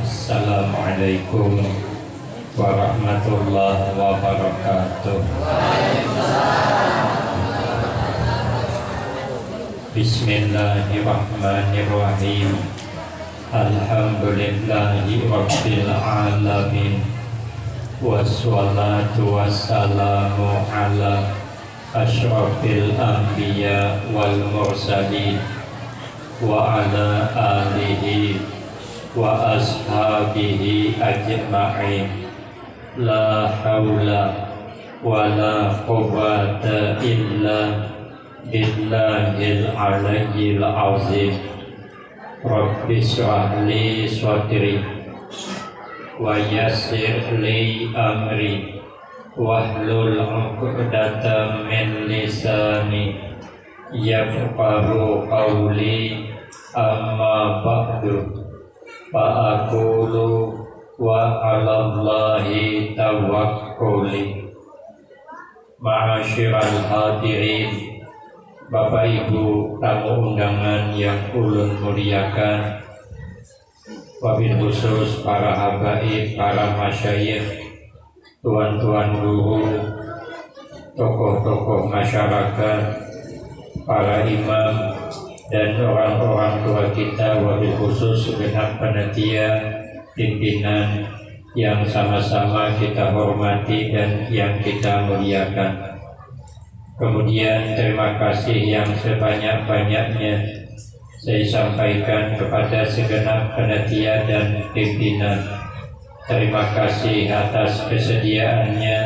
Assalamualaikum warahmatullahi wabarakatuh. Bismillahirrahmanirrahim. Alhamdulillahi rabbil alamin. Wassalatu wassalamu ala asyrafil anbiya wal mursalin wa ala alihi wa ashabihi ajma'in. La hawla wa la quwwata illa billahil aliyyil azim. Rabbi shrah li sadri wa yassir li amri wahlul 'uqdatam min lisani yafqahu qawli. Amma ba'du, fa'aqulu wa 'alallahi tawakkuli. Ma'asyiral hadirin, Bapak Ibu tamu undangan yang ulun muliakan, wabil khusus para habaib, para masyayikh, tuan-tuan guru, tokoh-tokoh masyarakat, para imam, dan orang-orang tua kita, wabil khusus segenap panitia, pimpinan yang sama-sama kita hormati dan yang kita muliakan. Kemudian terima kasih yang sebanyak-banyaknya saya sampaikan kepada segenap panitia dan pimpinan. Terima kasih atas kesediaannya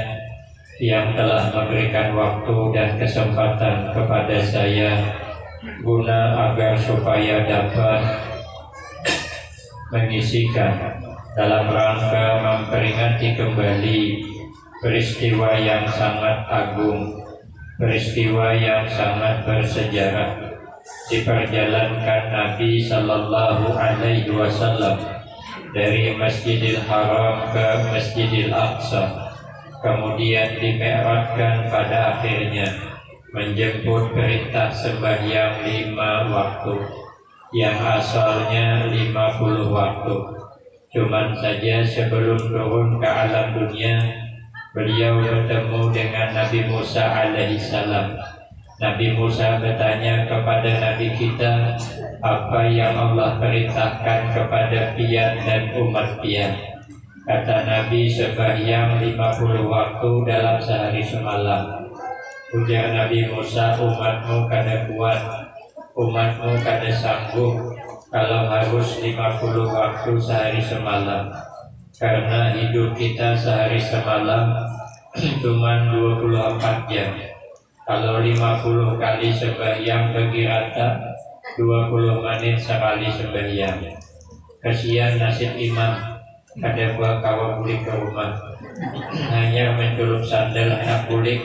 yang telah memberikan waktu dan kesempatan kepada saya guna agar supaya dapat mengisikan dalam rangka memperingati kembali peristiwa yang sangat agung, peristiwa yang sangat bersejarah diperjalankan Nabi Sallallahu Alaihi Wasallam dari Masjidil Haram ke Masjidil Aqsa, kemudian dimi'rajkan pada akhirnya menjemput perintah sembahyang 5 waktu yang asalnya 50 waktu. Cuman saja sebelum turun ke alam dunia, beliau bertemu dengan Nabi Musa alaihissalam. Nabi Musa bertanya kepada Nabi kita, apa yang Allah perintahkan kepada pian dan umat pian? Kata Nabi, sembahyang 50 waktu dalam sehari semalam. Ujar Nabi Musa, umatmu kada kuat, umatmu kada sanggup kalau harus 50 waktu sehari semalam. Karena hidup kita sehari semalam cuma 24 jam. Kalau 50 kali sembahyang bagi rata 20 menit sekali sembahyang. Kasihan nasib imam, ada buah kawan bulik ke rumah, hanya mencurup sandal anak bulik,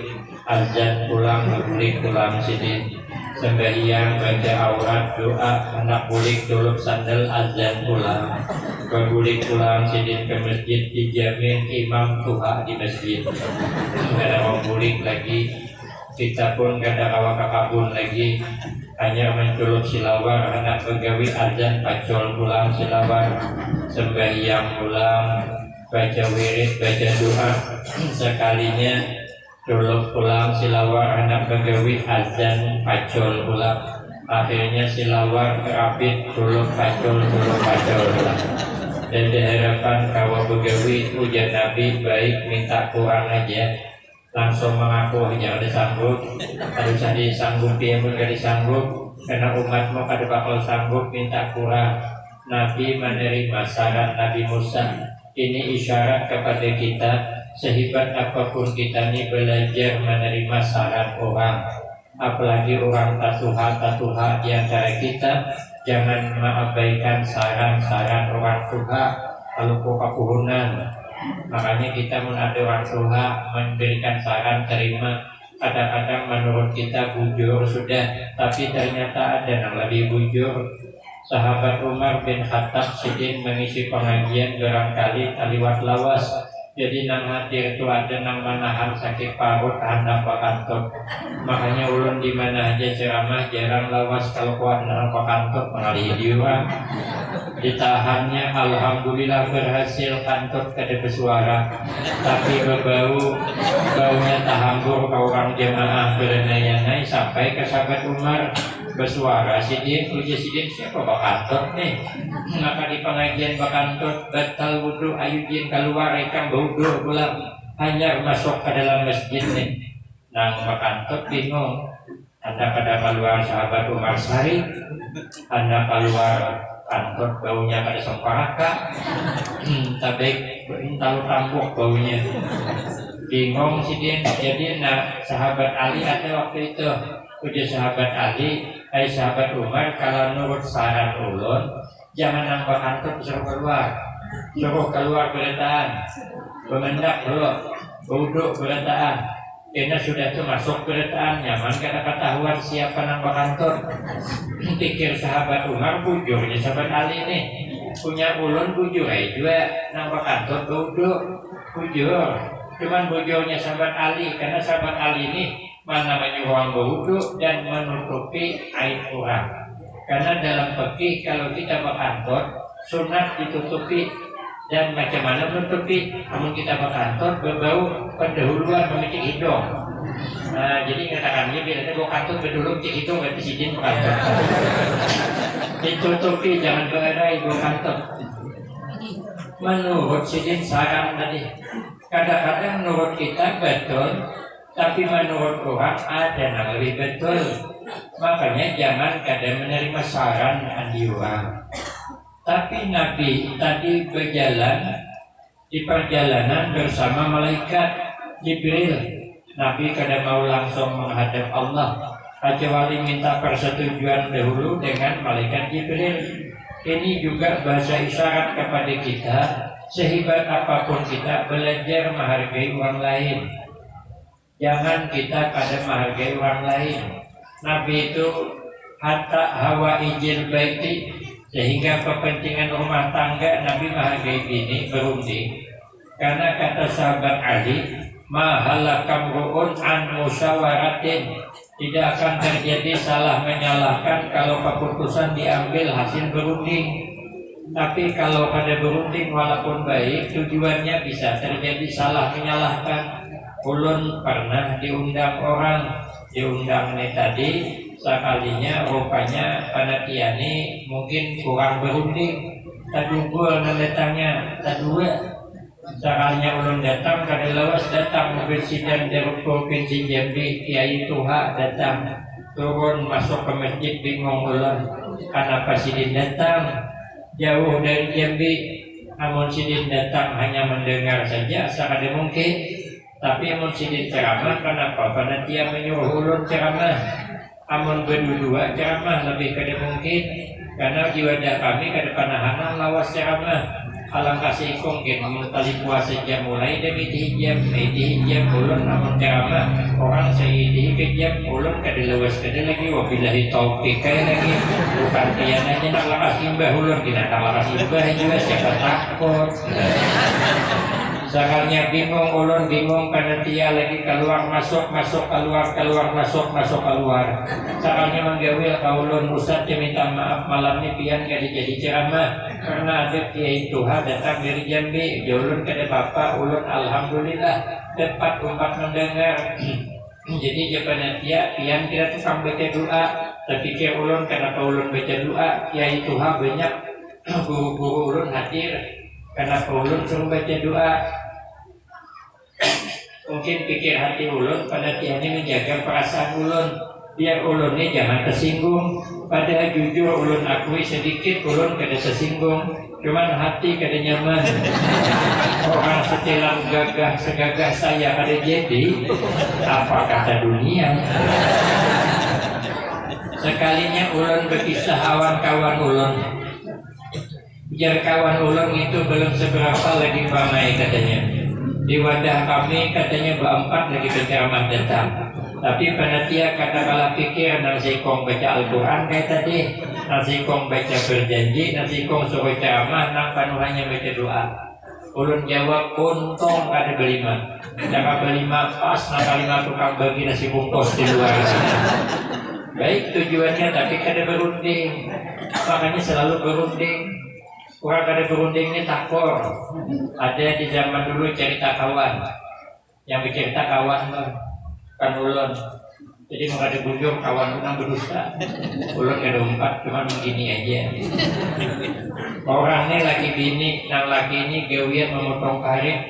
azan pulang, bulik pulang sini, sembahyang baca aurat doa, anak bulik curup sandal, azan pulang, berbulik pulang sini ke masjid, dijamin imam tuha di masjid. Gak ada orang bulik lagi, kita pun gak ada awak kabun lagi, hanya mencurup silawar, anak pegawai azan pacol pulang silawar, sembahyang pulang, baca wirid, baca doa, sekalinya curup pulang silawar, anak pegawai azan pacol pulang, akhirnya silawar kerapit, curup pacol pulang. Dan diharapan kawan pegawai ujian Nabi baik minta kurang aja, langsung mengaku jangan disanggup. Kalau bisa disanggup dia pun gak disanggup, karena umatmu kada bakal sanggup minta kurang. Nabi menerima syarat Nabi Musa. Ini isyarat kepada kita, sehebat apapun kita ini belajar menerima syarat orang, apalagi orang tatuha di antara kita. Jangan mengabaikan saran-saran orang tua kalau kepuhunan. Makanya kita menada orang tua memberikan saran terima. Kadang-kadang menurut kita bujur sudah, tapi ternyata ada yang lebih bujur. Sahabat Umar bin Khattab sedang mengisi pengajian barangkali taliwat lawas. Jadi nang hadir itu ada nang manahan sakit parut handap kantor. Makanya ulun di mana aja ceramah jarang lawas kalau kuat nang kantor mengalih diurang. Ditahannya alhamdulillah berhasil kantor kada bersuara. Tapi baunya tahambur ke orang jemaah berenai-nai sampai ke sahabat Umar bersuara sidin uji sidin siapa bakantot nih maka di pengajian bakantot batal wudhu ayu jin keluar ikan wudhu pulang hanya masuk ke dalam masjid nih nang bakantot bingung anda pada keluar sahabat Umar Sari anda keluar kantot baunya pada semparaka tapi tahu tampuk baunya bingung sidin jadi sahabat Ali ada waktu itu uji sahabat Ali sahabat Umar kalau nurut saran ulun jangan nampak kantor suruh keluar berataan pemendak duduk berataan karena sudah itu masuk berataan nyaman kata ketahuan siapa nampak kantor pikir sahabat Umar bujurnya sahabat Ali nih punya ulun bujur juga nampak kantor duduk bujur cuman bujurnya sahabat Ali karena sahabat Ali ini mana menyuruh berwudu dan menutupi aib orang. Karena dalam fikih kalau kita berkantor sunat ditutupi dan macam mana menutupi. Namun kita berkantor berbau pendahuluan memecik hidung. Nah, jadi katakannya bila ada bawa kantor berdulu cik hidung berarti sidin berkantor. Ditutupi jangan berai bawa kantor. Menurut sidin saran tadi. Kadang-kadang menurut kita betul. Tapi menurut orang ada yang lebih betul. Makanya jangan kadang menerima saran andi orang. Tapi Nabi tadi berjalan di perjalanan bersama malaikat Jibril. Nabi kadang mau langsung menghadap Allah kecuali minta persetujuan dahulu dengan malaikat Jibril. Ini juga bahasa isyarat kepada kita. Sehebat apapun kita belajar menghargai orang lain. Jangan kita pada menghargai orang lain. Nabi itu hatta hawa ijil baiti sehingga kepentingan rumah tangga Nabi menghargai ini berunding. Karena kata sahabat Ali, mahalakam ru'un an musyawaratin, tidak akan terjadi salah menyalahkan kalau keputusan diambil hasil berunding. Tapi kalau pada berunding walaupun baik tujuannya bisa terjadi salah menyalahkan. Ulun pernah diundang orang, diundang nih tadi sekalinya rupanya panitia ini mungkin kurang berunding, tadunggul datangnya, tadua. Sekalinya ulun datang, kada lawas datang mobil sidang dari provinsi Jambi, Kiai Tuha datang, turun masuk ke masjid bingung ulun, kenapa sidin datang jauh dari Jambi, namun sidin datang hanya mendengar saja, sekada mungkin. Tapi amun sidin ceramah kenapa? Karena dia menyuruh ulun ceramah. Amun berdua ceramah lebih kada mungkin. Karena di wadah kami kada panahanan lawas ceramah. Alangkah sikung amun tali puasa jam mulai dari dihijam ulun amun ceramah. Orang seidi kejam ulun kada lawas kada lagi wabillahi taufiq lagi. Bukan piananya nak lakas imbah ulun tidak lakas imbah juga siapa takut. Sakalnya bingung, ulun bingung karena dia lagi keluar masuk keluar masuk keluar. Sakalnya menggawil kaulun Ustaz minta maaf malam ini pian gak jadi ceramah karena ada Kiai Tuha datang dari Jambi. Ulun kada bapak, ulun alhamdulillah tepat umpat mendengar. Jadi jawabannya dia pian kira tukang baca doa. Tapi kira ulun kenapa ulun baca doa Kiai Tuha banyak guru-guru ulun hadir. Karena ulun suruh baca doa. Mungkin pikir hati ulun pada tiannya menjaga perasaan ulun biar ulun ini jangan tersinggung. Padahal jujur ulun akui sedikit ulun kada tersinggung, cuman hati kada nyaman. Orang setilang gagah segagah saya kada jadi, apa kata dunia? Sekalinya ulun berkisah kawan-kawan ulun. Biar kawan ulun itu belum seberapa lagi ramai katanya. Di wadah kami katanya berempat lagi penceramah datang. Tapi panitia katakanlah pikir nasi kong baca Al-Quran kayak tadi, nasi kong baca berjanji, nasi kong suruh ceramah, nang panuhannya baca doa. Ulun jawab untung kada belima. Jangan belima pas nakalima tukang bagi nasi bungkus di luar sana. Baik tujuannya tapi kada berunding. Makanya selalu berunding. Orang kada berunding ini takor. Ada di zaman dulu cerita kawan. Yang bercerita kawan kan ulun. Jadi mau ada bujur kawan unang berdusta. Ulun kada umpat cuma begini aja. Orangnya laki bini, nang laki ini gawian memotong karet,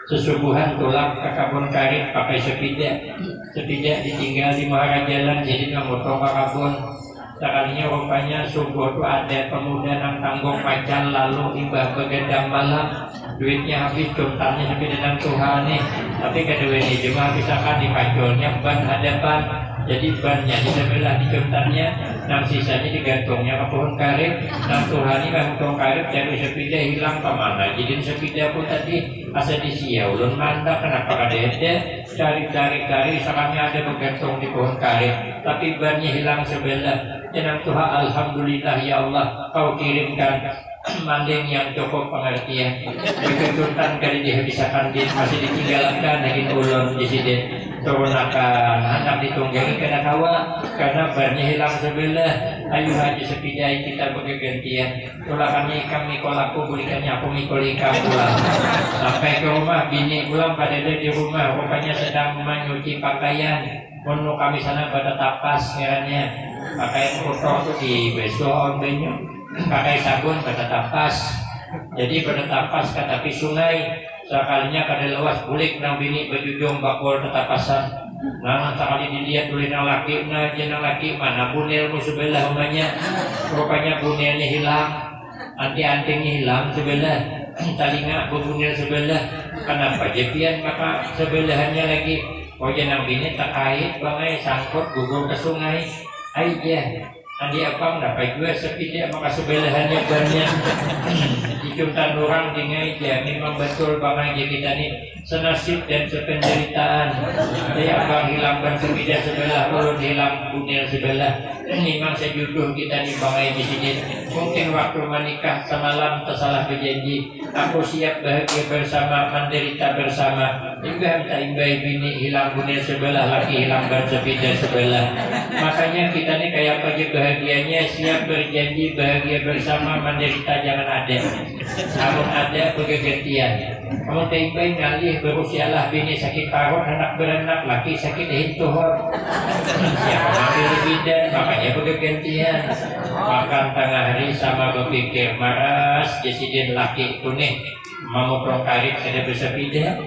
sesubuhan tulang ke kebun karet pakai sepeda. Sepeda ditinggal di muara jalan jadi memotong ke kebun. Sekalinya rupanya subuh tu ada pemuda nang tanggung pacar lalu imbah begadang malam. Duitnya habis, contohnya sampai dengan Tuhan nih. Tapi kedua ini cuma misalkan dipaculnya ban hadapan. Jadi bannya di sebelah di contohnya, nang sisanya digantungnya ke pohon karet. Nang Tuhan ini kan pohon karet jadi sepeda hilang kemana? Jadi sepeda pun tadi asa di sia ulun manda kenapa kada ada? Cari misalnya ada bergantung di pohon karet, tapi bannya hilang sebelah. Jangan Tuhan, alhamdulillah ya Allah, kau kirimkan manding yang cukup pengertian. Kejutan kali dihabisakan din masih ditinggalkan lagi ulun di sini turunakan anak ditunggangi kena kawa karena bannya hilang sebelah. Ayo haji sepidai kita bergantian. Tulakannya kami kolaku belikannya aku mikul ikam pulang. Sampai ke rumah bini pulang pada dia di rumah rupanya sedang menyuci pakaian. Menu kami sana pada tapas herannya pakaian kotor tuh di besok banyak. Pakai sabun pada tapas. Jadi pada tapas kata pi sungai sekalinya kada lewas bulik nang bini bajujung bakul tetapasan. Nah sekali dilihat oleh nang laki na jenang laki mana bunelmu sebelah umanya. Rupanya bunelnya hilang. Anting-antingnya hilang sebelah. Talinga bunel sebelah. Kenapa jepian maka sebelahannya lagi. Oh jenang bini terkait bangai sangkut gugur ke sungai. Aija Andi abang dapat juga sepeda maka sebelahannya banyak dicumtan orang di ngaja. Memang betul bang aja kita nih senasib dan sependeritaan. Jadi abang hilang ban sepeda sebelah, ulun hilang bunil sebelah. Memang sejuduh kita nih bang aja di sini. Mungkin waktu menikah semalam tersalah berjanji. Aku siap bahagia bersama, menderita bersama. Juga tak imbai bini hilang bunil sebelah, laki hilang ban sepeda sebelah. Makanya kita nih kayak pagi bahagianya siap berjanji bahagia bersama, menderita jangan ada. Namun ada bergantian. Kamu tempai ngalih berusialah bini sakit parut, anak beranak, laki sakit hintuhor. Siapa ngambil bidan, makanya bergantian. Makan tengah hari sama berpikir maras, jesiden laki kuning memotong karit ada bersepeda.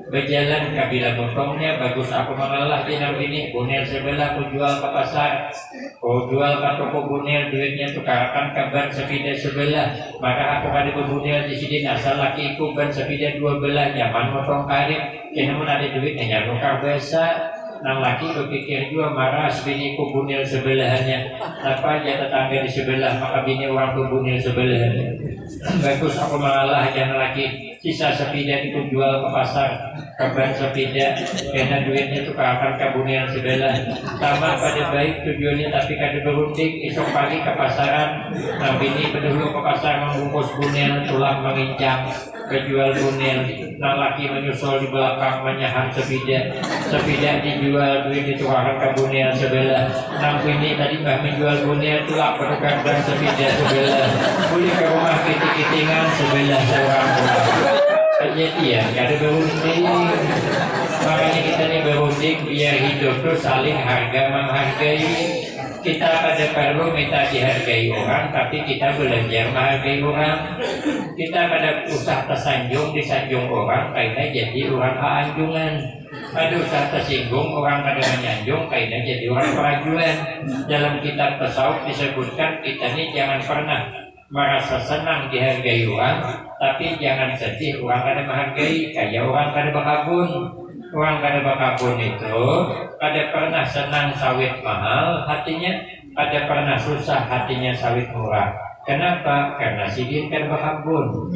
Berjalan kabila potongnya bagus aku mengalah jenang ini bunel sebelah aku jual ke pasar, aku jual ke toko bunel duitnya tukarkan ke ban sepeda sebelah. Maka aku ada berbunel di sini asal laki ku ban sepeda dua belah nyaman motong karit. Namun ada duitnya nyarukar besar. Nang laki berpikir juga maras bini ku bunil sebelahannya. Apa aja tetangga di sebelah maka bini orang ku bunil sebelahannya. Bagus aku mengalah jangan laki. Sisa sepeda itu jual ke pasar, kabar sepeda karena duitnya itu akan kabunian sebelah. Sama pada baik tujuannya tapi kada berunding. Esok pagi ke pasaran, nah bini pendahulu ke pasar membungkus bunil, tulang mengincang, kejual bunil. Nah laki menyusul di belakang menyahan sepeda. Sepeda dijual, duit itu akan kabunian sebelah. Nah bini tadi mbah menjual bunil, tulang perukar dan sepeda sebelah. Boleh ke rumah kiting-kitingan sebelah seorang pulang. Kejadian, gak ada berunding. Makanya kita ini berunding biar hidup itu saling harga menghargai. Kita pada perlu minta dihargai orang, tapi kita belajar menghargai orang. Kita pada usah tersanjung disanjung orang, kayaknya jadi orang anjungan. Pada usah tersinggung orang pada menyanjung, kayaknya jadi orang perajuan. Dalam kitab tasawuf disebutkan kita ini jangan pernah merasa senang dihargai orang, tapi jangan sedih orang kada menghargai. Kayak orang kada bakabun. Orang kada bakabun itu kada pernah senang sawit mahal hatinya, kada pernah susah hatinya sawit murah. Kenapa? Karena sidin kada bakabun.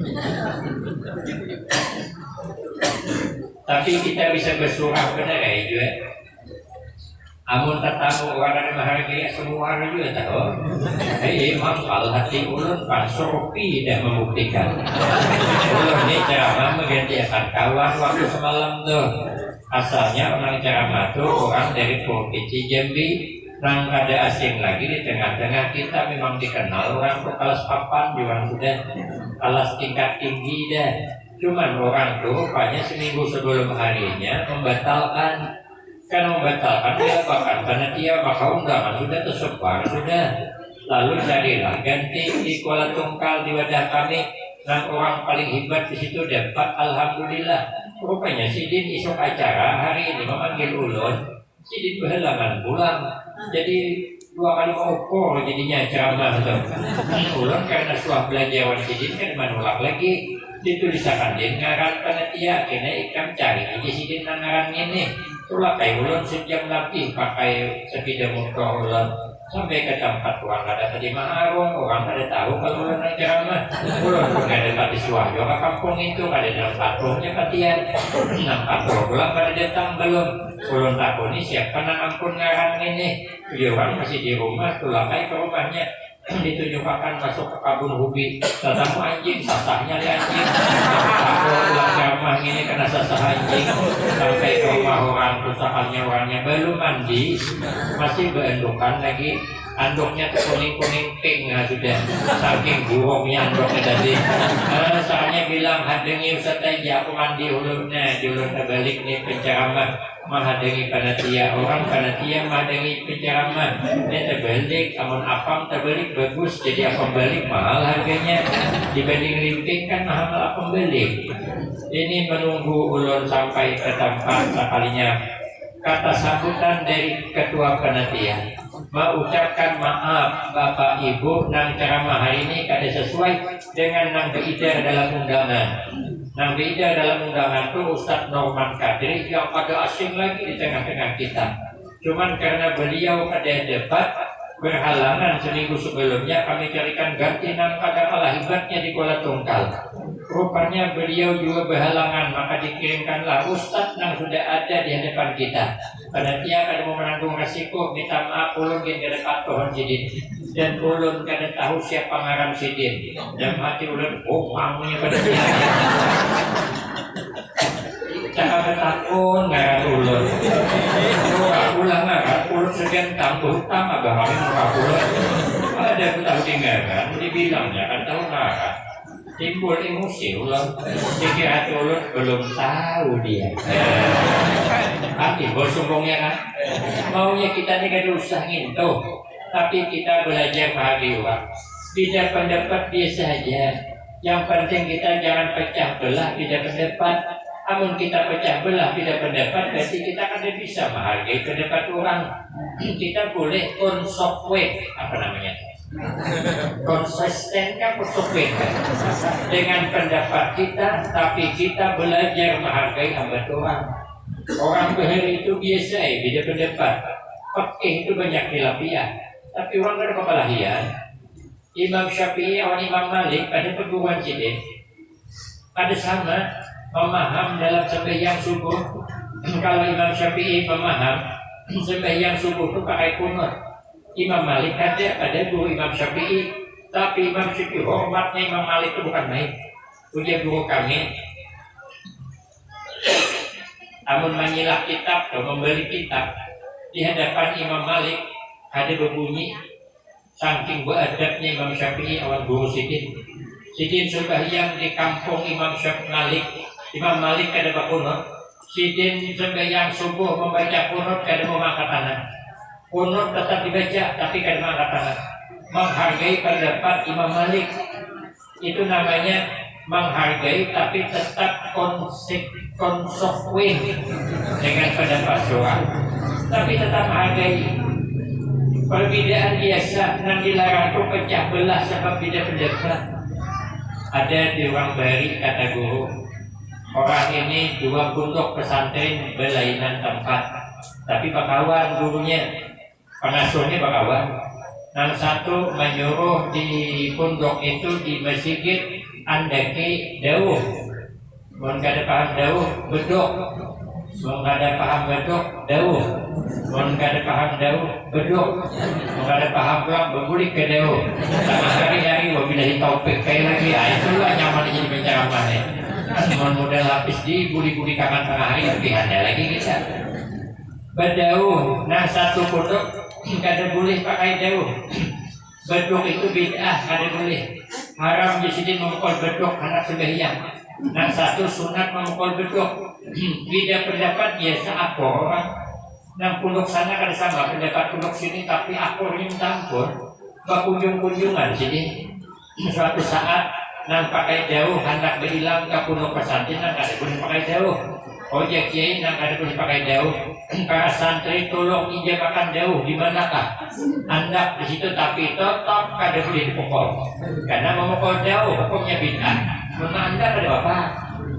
Tapi kita bisa bersurah benar ya juga. Amun tetamu orang menghargai semua juga tahu. Mangkal hati ulun pansopi dan membuktikan. Ulun ini ceramah menggantikan kawan waktu semalam tuh. Asalnya orang ceramah tuh orang dari Provinsi Jambi. Nang ada asing lagi di tengah-tengah kita memang dikenal orang tuh kelas papan juga sudah kelas tingkat tinggi dah. Cuman orang tuh rupanya seminggu sebelum harinya membatalkan. Kan membatalkan dia bahkan karena dia bakal undangan sudah tersebar sudah. Lalu carilah ganti di Kuala Tungkal di wadah kami. Dan orang paling hebat di situ dapat alhamdulillah. Rupanya Sidin isuk acara hari ini memanggil ulun. Sidin berhalangan pulang. Jadi 2 kali mengukur jadinya ceramah tuh. Ulun karena suah belajaran Sidin kan menolak lagi. Ditulisakan dia ngaran panitia kena ikam cari aja Sidin ngaran ini. Itulah kayak ulun sejam lebih pakai sepeda motor ulun sampai ke tempat orang ada tadi maharung orang ada tahu kalau ulun nak ceramah. Ulun nggak ada tadi suah juga kampung itu ada dalam patrungnya patian. Patrung pulang pada datang belum. Ulun takuni siapa nak ampun ngarang ini. Dia orang masih di rumah tulah kayak ke rumahnya. Ditunjukkan masuk ke kabun hobi tetamu anjing sasahnya li anjing aku pulang ceramah ini kena sasah anjing sampai ke rumah orang perusahaannya orangnya belum mandi masih berendukan lagi anduknya kuning-kuning pink sudah saking burungnya anduknya tadi soalnya bilang hadengi Ustaz aja aku mandi ulunnya di ulun balik nih penceramah mahadengi panitia orang panitia mahadengi penceramah ini terbalik amun apam terbalik bagus jadi apam balik mahal harganya dibanding linting kan mahal apam balik ini menunggu ulun sampai ke tempat sekalinya kata sambutan dari ketua panitia mengucapkan maaf Bapak Ibu nang ceramah hari ini kada sesuai dengan nang beredar dalam undangan. Nang beredar dalam undangan itu Ustadz Norman Kadri yang pada asing lagi di tengah-tengah kita. Cuman karena beliau ada debat berhalangan seminggu sebelumnya kami carikan ganti nang pada kalah hebatnya di Kuala Tungkal. Rupanya beliau juga berhalangan maka dikirimkanlah Ustadz yang sudah ada di hadapan kita. Pada dia akan mau menanggung resiko minta maaf ulun yang kada patuhan Sidin dan ulun kada tahu siapa ngaran Sidin dan hati ulun maunya pada dia. Cakap takun ngaran ulun. Ulang ngaran ulun sekian tangguh utama bahwa muka ulun ada tahu tinggalan dibilangnya kan tahu ngaran. Timbul emosi ulun dikira ulun belum tahu dia timbul sombongnya kan maunya kita ini kan usah ngintuh tapi kita belajar bahagia beda pendapat biasa saja yang penting kita jangan pecah belah beda pendapat amun kita pecah belah beda pendapat berarti kita kan bisa menghargai pendapat orang kita boleh konsekuen apa namanya konsisten kan konsekuen dengan pendapat kita tapi kita belajar menghargai hamba orang beheri itu biasa beda pendapat fakih itu banyak khilafiyah tapi orang ada kepalahian Imam Syafi'i atau Imam Malik pada perguruan Sidin ada sama memaham dalam sembahyang subuh kalau Imam Syafi'i memaham sembahyang subuh itu pakai kunut Imam Malik ada guru Imam Syafi'i tapi Imam Syafi'i hormatnya Imam Malik itu bukan baik ujar guru kami amun menyilah kitab atau membeli kitab di hadapan Imam Malik ada berbunyi saking beradabnya Imam Syafi'i awal guru Sidin sembahyang di kampung Imam Imam Malik ada berkunut Sidin sembahyang subuh membaca kunut kada mau angkat tangan kunut tetap dibaca tapi kada mau angkat tangan menghargai pendapat Imam Malik itu namanya menghargai tapi tetap konsekuen dengan pendapat seorang tapi tetap menghargai perbedaan biasa yang dilarang itu pecah belah sebab beda pendapat ada di ruang bari kata guru orang ini 2 pondok pesantren berlainan tempat tapi bakawan gurunya pengasuhnya bakawan yang satu menyuruh di pondok itu di masjid andaki dawuh mun kada paham dawuh bedok Mau nggak ada paham bedok, dauh. Mau nggak ada paham dauh, bedok. Mau nggak ada paham pulang, berbulik ke dauh. Sama hari-hari wabillahi taufik kayak lagi. Itulah nyaman jadi penceramah ya. Mau modal lapis di buli-buli kapan tengah hari pilihannya lagi kita. Bedauh, nah satu pondok nggak ada boleh pakai dauh. Bedok itu bid'ah, nggak ada boleh. Haram di sini memukul bedok anak sembahyang. Nah satu sunat memukul bedok. Beda pendapat biasa akor. Nah pondok sana kan sama pendapat pondok sini tapi akornya campur. Kunjung-kunjungan sini. Suatu saat nang pakai dauh hendak berhilang ke pondok pesantren nang ada boleh pakai dauh. Oh ya kiai nang ada boleh pakai dauh. Para santri tolong injamakan dauh di manakah? Anda di situ tapi tetap kada boleh dipukul. Karena memukul dauh hukumnya bid'ah. Mana Anda pada bapak?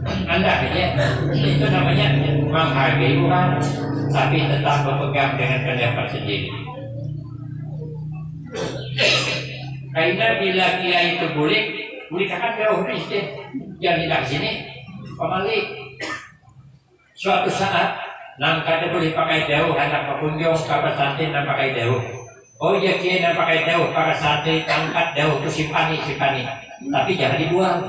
Anda aja itu namanya menghargai orang tapi tetap berpegang dengan pendapat sendiri. Karena bila kiai itu boleh kakan jauh istri yang tidak sini pemalik. Suatu saat nang kada boleh pakai dauh hendak berkunjung ke pesantren nang pakai dauh. Oh ya kiai nang pakai dauh para santri angkat dauh itu simpan. Tapi jangan dibuang.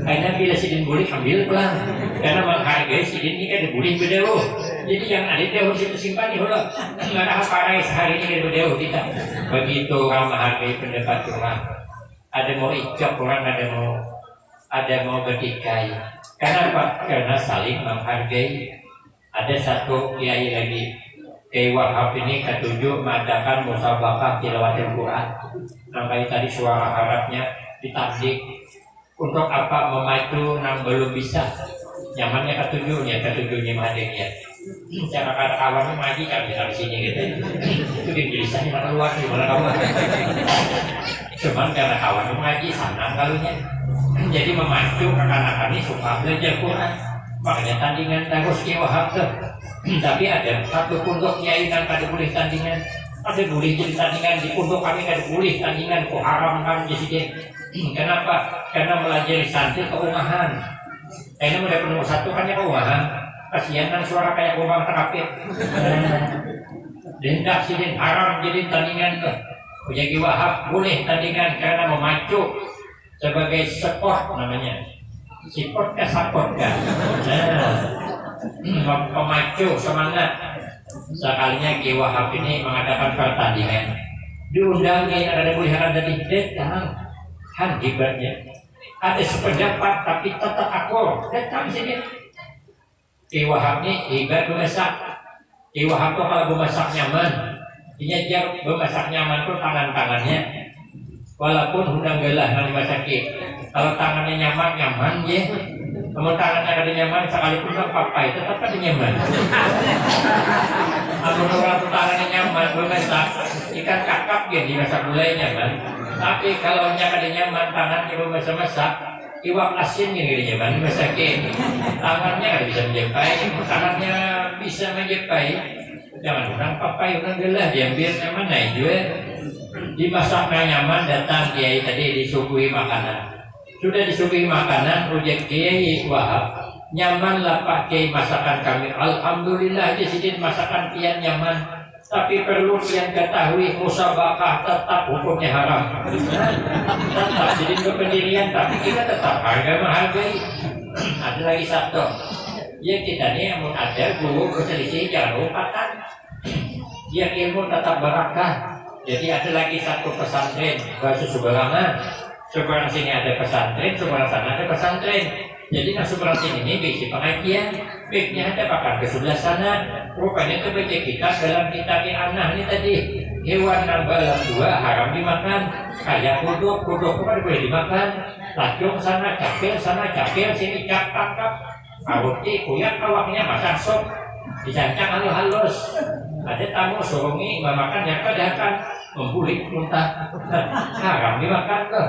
Karena bila sidin boleh ambil pulang. Karena menghargai sidin ini kan boleh berdauh. Jadi yang ada dauh itu simpan udah. Nggak ada apa sehari ini berdauh kita. Begitu orang menghargai pendapat orang. Ada mau ijab orang, ada mau bertikai. Kenapa? Karena saling menghargai. Ada satu kiai lagi, Kiai Wahab ini ketujuh mengadakan musabaqah tilawatil Quran. Namanya tadi suara Arabnya ditablik. Untuk apa memacu yang belum bisa? Nyamannya ketujuhnya mahadengnya. Cara kata kawannya ngaji kan bisa di sini gitu. Itu dijelasnya mana luar gimana kawan? Cuman karena kawan mengaji senang kalunya. Jadi memacu anak-anak ini suka belajar Quran. Makanya tandingan terus Kiai Wahab tuh. Tapi ada satu pondok kiai yang kada boleh tandingan. Ada boleh jadi tandingan di pondok kami kada boleh tandingan. Kok haram kan jadi. Kenapa? Karena melajari santri keumahan. Ini udah penuh satu kan ya keumahan. Kasihan kan suara kayak orang terapit. Dendak sidin haram jadi tandingan tuh. Kiai Wahab boleh tandingan karena memacu sebagai sport namanya. Sport ke support kan. Pemacu semangat. Sekalinya Kiai Wahab ini mengadakan pertandingan. Diundang Kiai ada boleh ada di datang. Han hebatnya. Ada sependapat tapi tetap akur. Datang sini. Kiai Wahab ini hebat memasak. Kiai Wahab tuh kalau memasak nyaman. Dia memasak nyaman tuh tangan-tangannya. Walaupun udang gelah yang dimasaki. Kalau tangannya nyaman ya. Kalau tangannya ada nyaman sekalipun papai tetap ada nyaman. Kalau orang tangannya nyaman memasak ikan kakap ya dimasak gulai nyaman. Tapi kalau ada nyaman tangannya memasak iwak asin yang nyaman dimasakin. Tangannya kan bisa menjepai, tangannya bisa menjepai. Jangan orang papai orang gelah diambil nyaman naik juga. Dimasaknya nyaman datang kiai tadi disuguhi makanan. Sudah disuguhi makanan ujek Kiai Wahab nyaman lah Pak Kiai masakan kami. Alhamdulillah di sini masakan kian nyaman. Tapi perlu kian ketahui musabaqah tetap hukumnya haram. Tetap jadi kependirian tapi kita tetap harga menghargai. Ada lagi satu. Ya kita ini yang ada guru berselisih jangan lupakan. Dia ilmu tetap barakah. Jadi ada lagi satu pesantren bahasa Subalangan. Seberang sini ada pesantren, seberang sana ada pesantren. Jadi nah seberang sini ini bisi pengajian, baiknya ada pakar ke sebelah sana. Rupanya itu baca kita dalam kitab Anak ini tadi hewan yang balam dua haram dimakan. Kayak kuduk kan boleh dimakan. Lacung sana, capil sini cap tangkap. Awuti kuyak awaknya masak sop, dicancang halus. Ada tamu sorongi memakan yang kedakan membulik muntah haram dimakan tuh.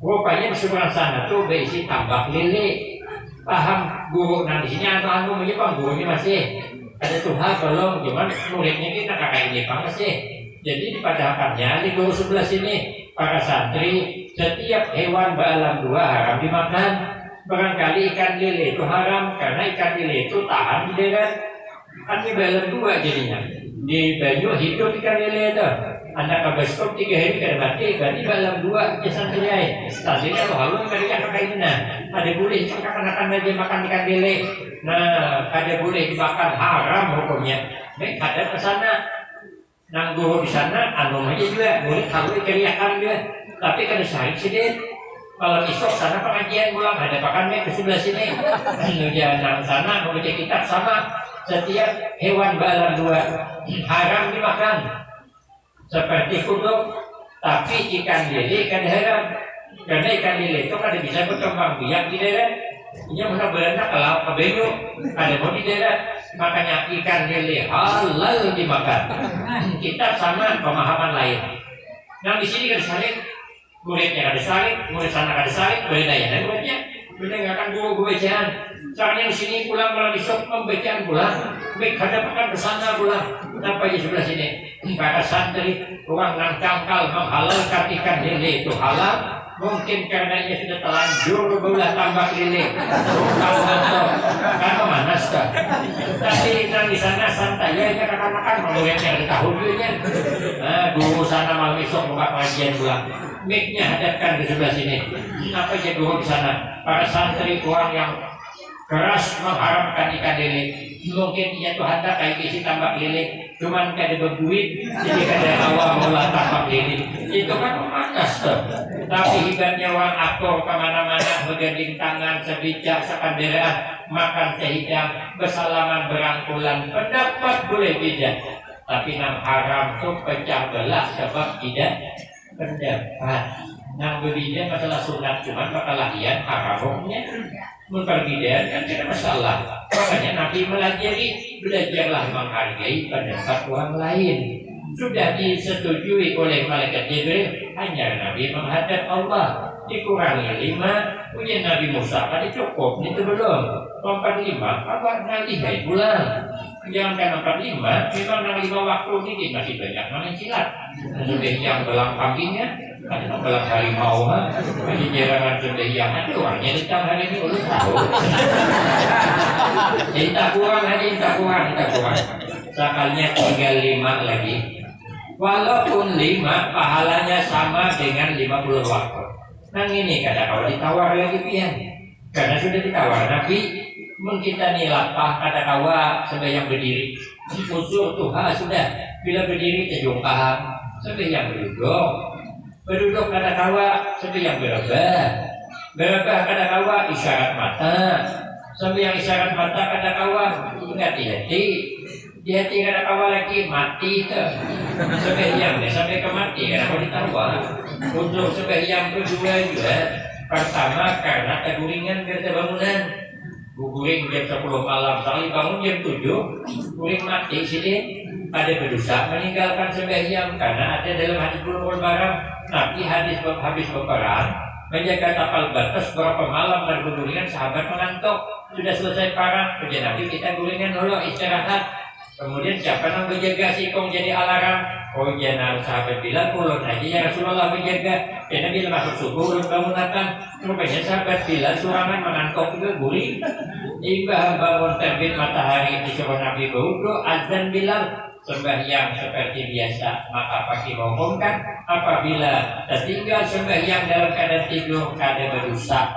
Rupanya di seberang sana tuh berisi tambak lele. Paham guru nah di sini anu menyepang gurunya masih ada Tuhan belum gimana muridnya kita kakak ini masih. Jadi dipadakannya di guru sebelah sini para santri setiap hewan beralam dua haram dimakan. Barangkali ikan lele itu haram karena ikan lele itu tahan di darat. Kan di dalam dua jadinya. Di banyu hidup ikan lele itu. Anda ke bioskop 3 hari kan mati, berarti dalam 2 jasan terjaya. Tadinya kalau halus kalian kakaina. Ada boleh kekanak-kanak aja makan ikan lele. Nah, ada boleh dimakan haram hukumnya. Baik, ada ke sana. Nang guru di sana, anu aja juga boleh kalau keriakan juga. Tapi kada sahih sedih. Kalau esok sana pengajian pulang ada pakannya ke sebelah sini. Kemudian nang sana membaca kitab sama. Setiap hewan balam 2 haram dimakan. Seperti kuduk, tapi ikan lele kan haram. Karena ikan lele itu kada bisa berkembang biak di darat. Ini mana berenang kalau ke banyu, ada mau di darat. Makanya ikan lele halal dimakan. Kita sama pemahaman lain. Yang di sini kada saling, muridnya kada saling, murid sana kada saling, beda ya. Dan muridnya beda nggak akan guru bacaan. Soalnya di sini pulang malah besok pembacaan pulang, baik ada pekan bersama pulang. Kenapa di sebelah sini? Para santri ruang nang cangkal menghalalkan ikan lele itu halal. Mungkin karena ia sudah telanjur berulah tambak lele. Kalau nonton, kan manas kan? Tapi nang di sana santai ya makan-makan. Muridnya ada tahunnya. Nah, guru sana malam besok buka pengajian pulang. Mic-nya hadapkan di sebelah sini. Apa aja guru di sana? Para santri ruang yang keras mengharamkan ikan lele. Mungkin ia tuh hendak kayak isi tambak lele, cuman kada berduit, jadi kada awal mula tambak lele. Itu kan panas tuh. Tapi hebatnya orang aktor kemana-mana berganding tangan sebijak sekanderaan, makan sehidang, bersalaman berangkulan, pendapat boleh beda. Tapi nang haram tuh pecah belah sebab tidak pendapat. Nang berbeda masalah sunat cuman perkelahian haramnya. Perbedaan kan tidak masalah. Makanya Nabi belajarlah menghargai pendapat orang lain. Sudah disetujui oleh malaikat Jibril, hanya Nabi menghadap Allah. Dikurangi 5, punya Nabi Musa tadi cukup, itu belum. 45, apa ngalihai pulang. Jangan 45, memang nang 5 waktu ini masih banyak main silat. Sudah yang belang kambingnya, ada belang harimau, masih jarangan sudah yang ada orangnya ditang hari ini udah tahu. Cinta kurang. Sakalnya tinggal 5 lagi. Walaupun 5 pahalanya sama dengan 50 waktu. Nang ini kada kalau ditawar lagi pian. Karena sudah ditawar Nabi kita nih lapah kata kawa sembahyang berdiri usul Tuhan sudah bila berdiri terjungkah sembahyang berduduk kata kawa sembahyang berebah kata kawa isyarat mata sembahyang isyarat mata kata kawa hati-hati di hati kata kawa lagi mati sembahyang sampai ke mati karena mau ditawar untuk sembahyang kedua juga pertama karena keguringan bangunan. Guring jam 10 malam, sekali bangun jam 7, guring mati sini ada berdosa meninggalkan sembahyang karena ada dalam hadis Bulughul Maram Nabi habis berperang menjaga tapal batas berapa malam dan guringan sahabat mengantuk sudah selesai perang kerja Nabi kita guringan dulu istirahat kemudian siapa yang berjaga si kong jadi alarm jangan sahabat bilang ulun aja ya Rasulullah berjaga dan Nabi masuk subuh ulun bangunakan rupanya sahabat bilang surangan mengantuk juga guring hingga bangun terbit matahari disuruh Nabi berwudu azan bilang sembahyang seperti biasa maka pagi mengumumkan apabila tertinggal sembahyang dalam keadaan tidur kada berdosa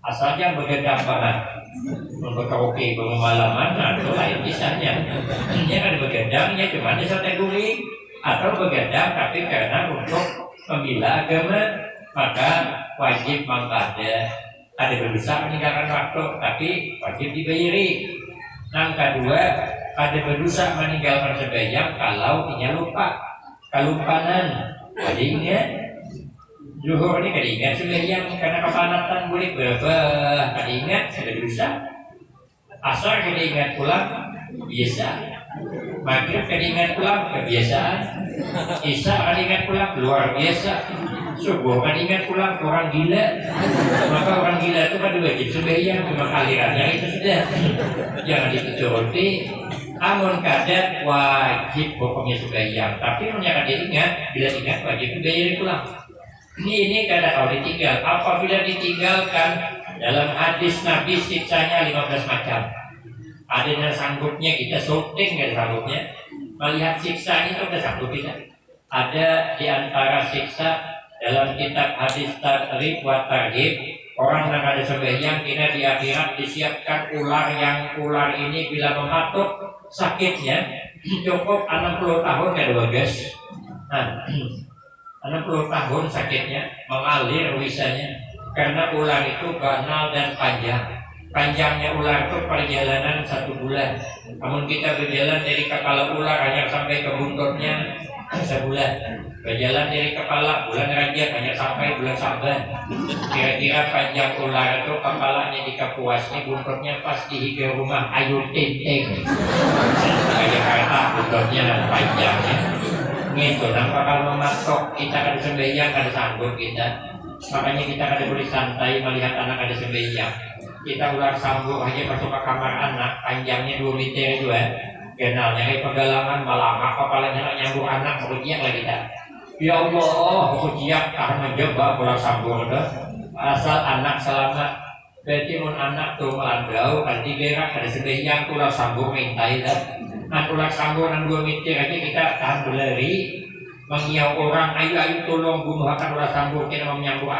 asalnya begadang banget berkaraoke bermalaman atau lain kisahnya ini kan begadangnya cuma di sate guring atau begadang tapi karena untuk membela agama maka wajib ada berdosa meninggalkan waktu tapi wajib dibayari. Yang kedua ada berdosa meninggalkan sembahyang kalau ia lupa kelupanan wajibnya zuhur ini kada ingat sembahyang karena kepanatan boleh berapa kada ingat ada dosa asar kada ingat pulang biasa maghrib kada ingat pulang kebiasaan isya kada ingat pulang luar biasa subuh kada ingat pulang orang gila maka orang gila itu kan wajib sembahyang memang alirannya itu sudah jangan dituruti amun kada wajib hukumnya sembahyang tapi punya kada ingat bila ingat wajib dibayar pulang Ini kata kau ditinggal. Apabila ditinggalkan, dalam hadis Nabi siksanya 15 macam. Ada yang sanggupnya kita syuting, nggak sanggupnya. Melihat siksa itu udah sanggup kita. Ada di antara siksa dalam kitab hadis Targhib wa Tarhib, orang yang ada sembahyang kira di akhirat disiapkan ular yang ular ini bila mematuk sakitnya cukup 60 tahun ya guys. Nah, 60 tahun sakitnya mengalir wisanya karena ular itu banal dan panjang. Panjangnya ular itu perjalanan 1 bulan. Namun kita berjalan dari kepala ular hanya sampai ke buntutnya sebulan. Berjalan dari kepala bulan Rajab hanya sampai bulan Saban. Kira-kira panjang ular itu kepalanya di Kapuas, buntutnya pas di hingga rumah Ayu Ting. Kayak Jakarta buntutnya panjangnya. Gitu. Nampak kalau mematok kita kada sembahyang kada sanggup kita. Makanya kita kada boleh santai melihat anak kada sembahyang. Kita ular sambung aja masuk ke kamar anak, panjangnya 2 meter juga. Kenalnya kayak pegalangan malah kepalanya nyambung anak kemudian lagi kita. Ya Allah, kemudian akan mencoba ular sambung dah. Asal anak selamat. Berarti mun anak tuh melandau, kan digerak ada sembahyang ular sambung mintai dah. Nah ular sambung 2 meter aja kita tahan berlari. Mengiau orang, ayo tolong bunuh akan ular sambung kita mau menyambung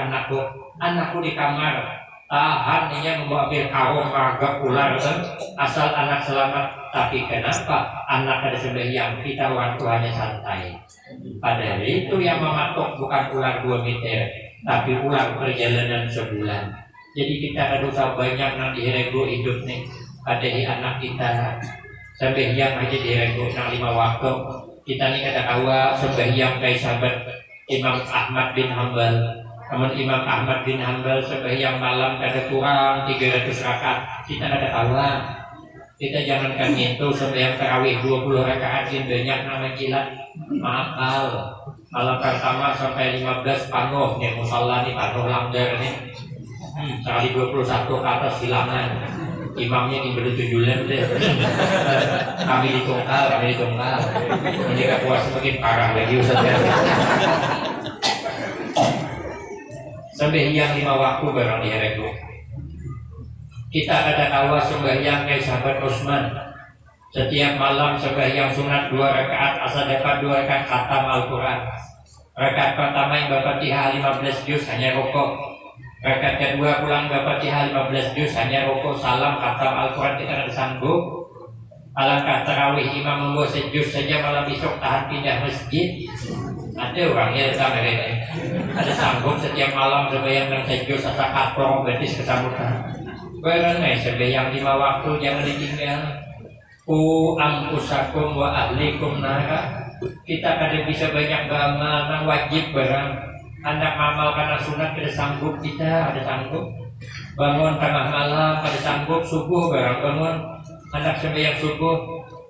anakku di kamar. Tahan dia membawa ambil karung magap ular kan? Asal anak selamat. Tapi kenapa anak ada sembahyang kita orang tuanya santai? Padahal itu yang mematok bukan ular 2 meter, tapi ular perjalanan sebulan. Jadi kita ada dosa banyak nang dirego hidup nih. Ada di anak kita sembahyang aja dirego nang 5 waktu. Kita nih kata kawa sembahyang kayak sahabat Imam Ahmad bin Hanbal. Namun Imam Ahmad bin Hanbal sembahyang malam kada kurang 300 rakaat. Kita kada kawa. Kita jangankan itu sembahyang tarawih 20 rakaat banyak nama gila. Mahal. Malam pertama sampai 15 panuh nih musalla nih panuh langgar nih. Sekali 21 ke atas hilangan. Imamnya di bertujuan deh. Kami ditunggal. Ini gak puas semakin parah lagi Ustaz ya. Sembahyang 5 waktu barang diherego. Kita ada kawas sembahyang kayak sahabat Utsman. Setiap malam sembahyang sunat 2 rakaat asal dapat 2 rakaat khatam Al-Quran. Rakaat pertama yang Al-Fatihah 15 juz hanya rukuk. Rakaat kedua pulang Al-Fatihah 15 juz hanya rukuk salam khatam Al-Quran kita ada sanggup. Alangkah tarawih imam membawa sejuz saja malam besok tahan pindah masjid. Ada orangnya sama ini. Ada sanggup setiap malam sembahyang dan sejuz asal kaprong betis kesambutan. Berenai sembahyang 5 waktu jangan ditinggal. Ampusakum wa ahlikum nara. Kita kada bisa banyak beramal nang wajib barang. Anak amal karena sunat kada sanggup kita ada sanggup. Bangun tengah malam kada sanggup subuh barang bangun. Anak sembahyang subuh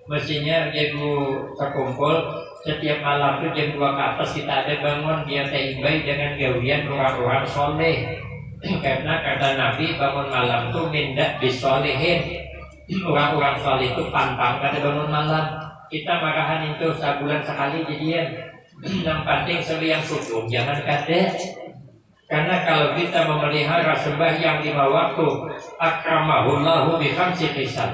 mestinya jago terkumpul setiap malam itu jam 2 ke atas kita ada bangun dia teimbai dengan gawian orang-orang soleh. Karena kata Nabi bangun malam itu mindak bisolehin. Orang-orang soleh itu pantang kada bangun malam. Kita marahan itu sebulan sekali jadian. Yang penting sembahyang subuh jangan kada. Karena kalau kita memelihara sembahyang 5 waktu, akramahullahu bi khamsi hisab.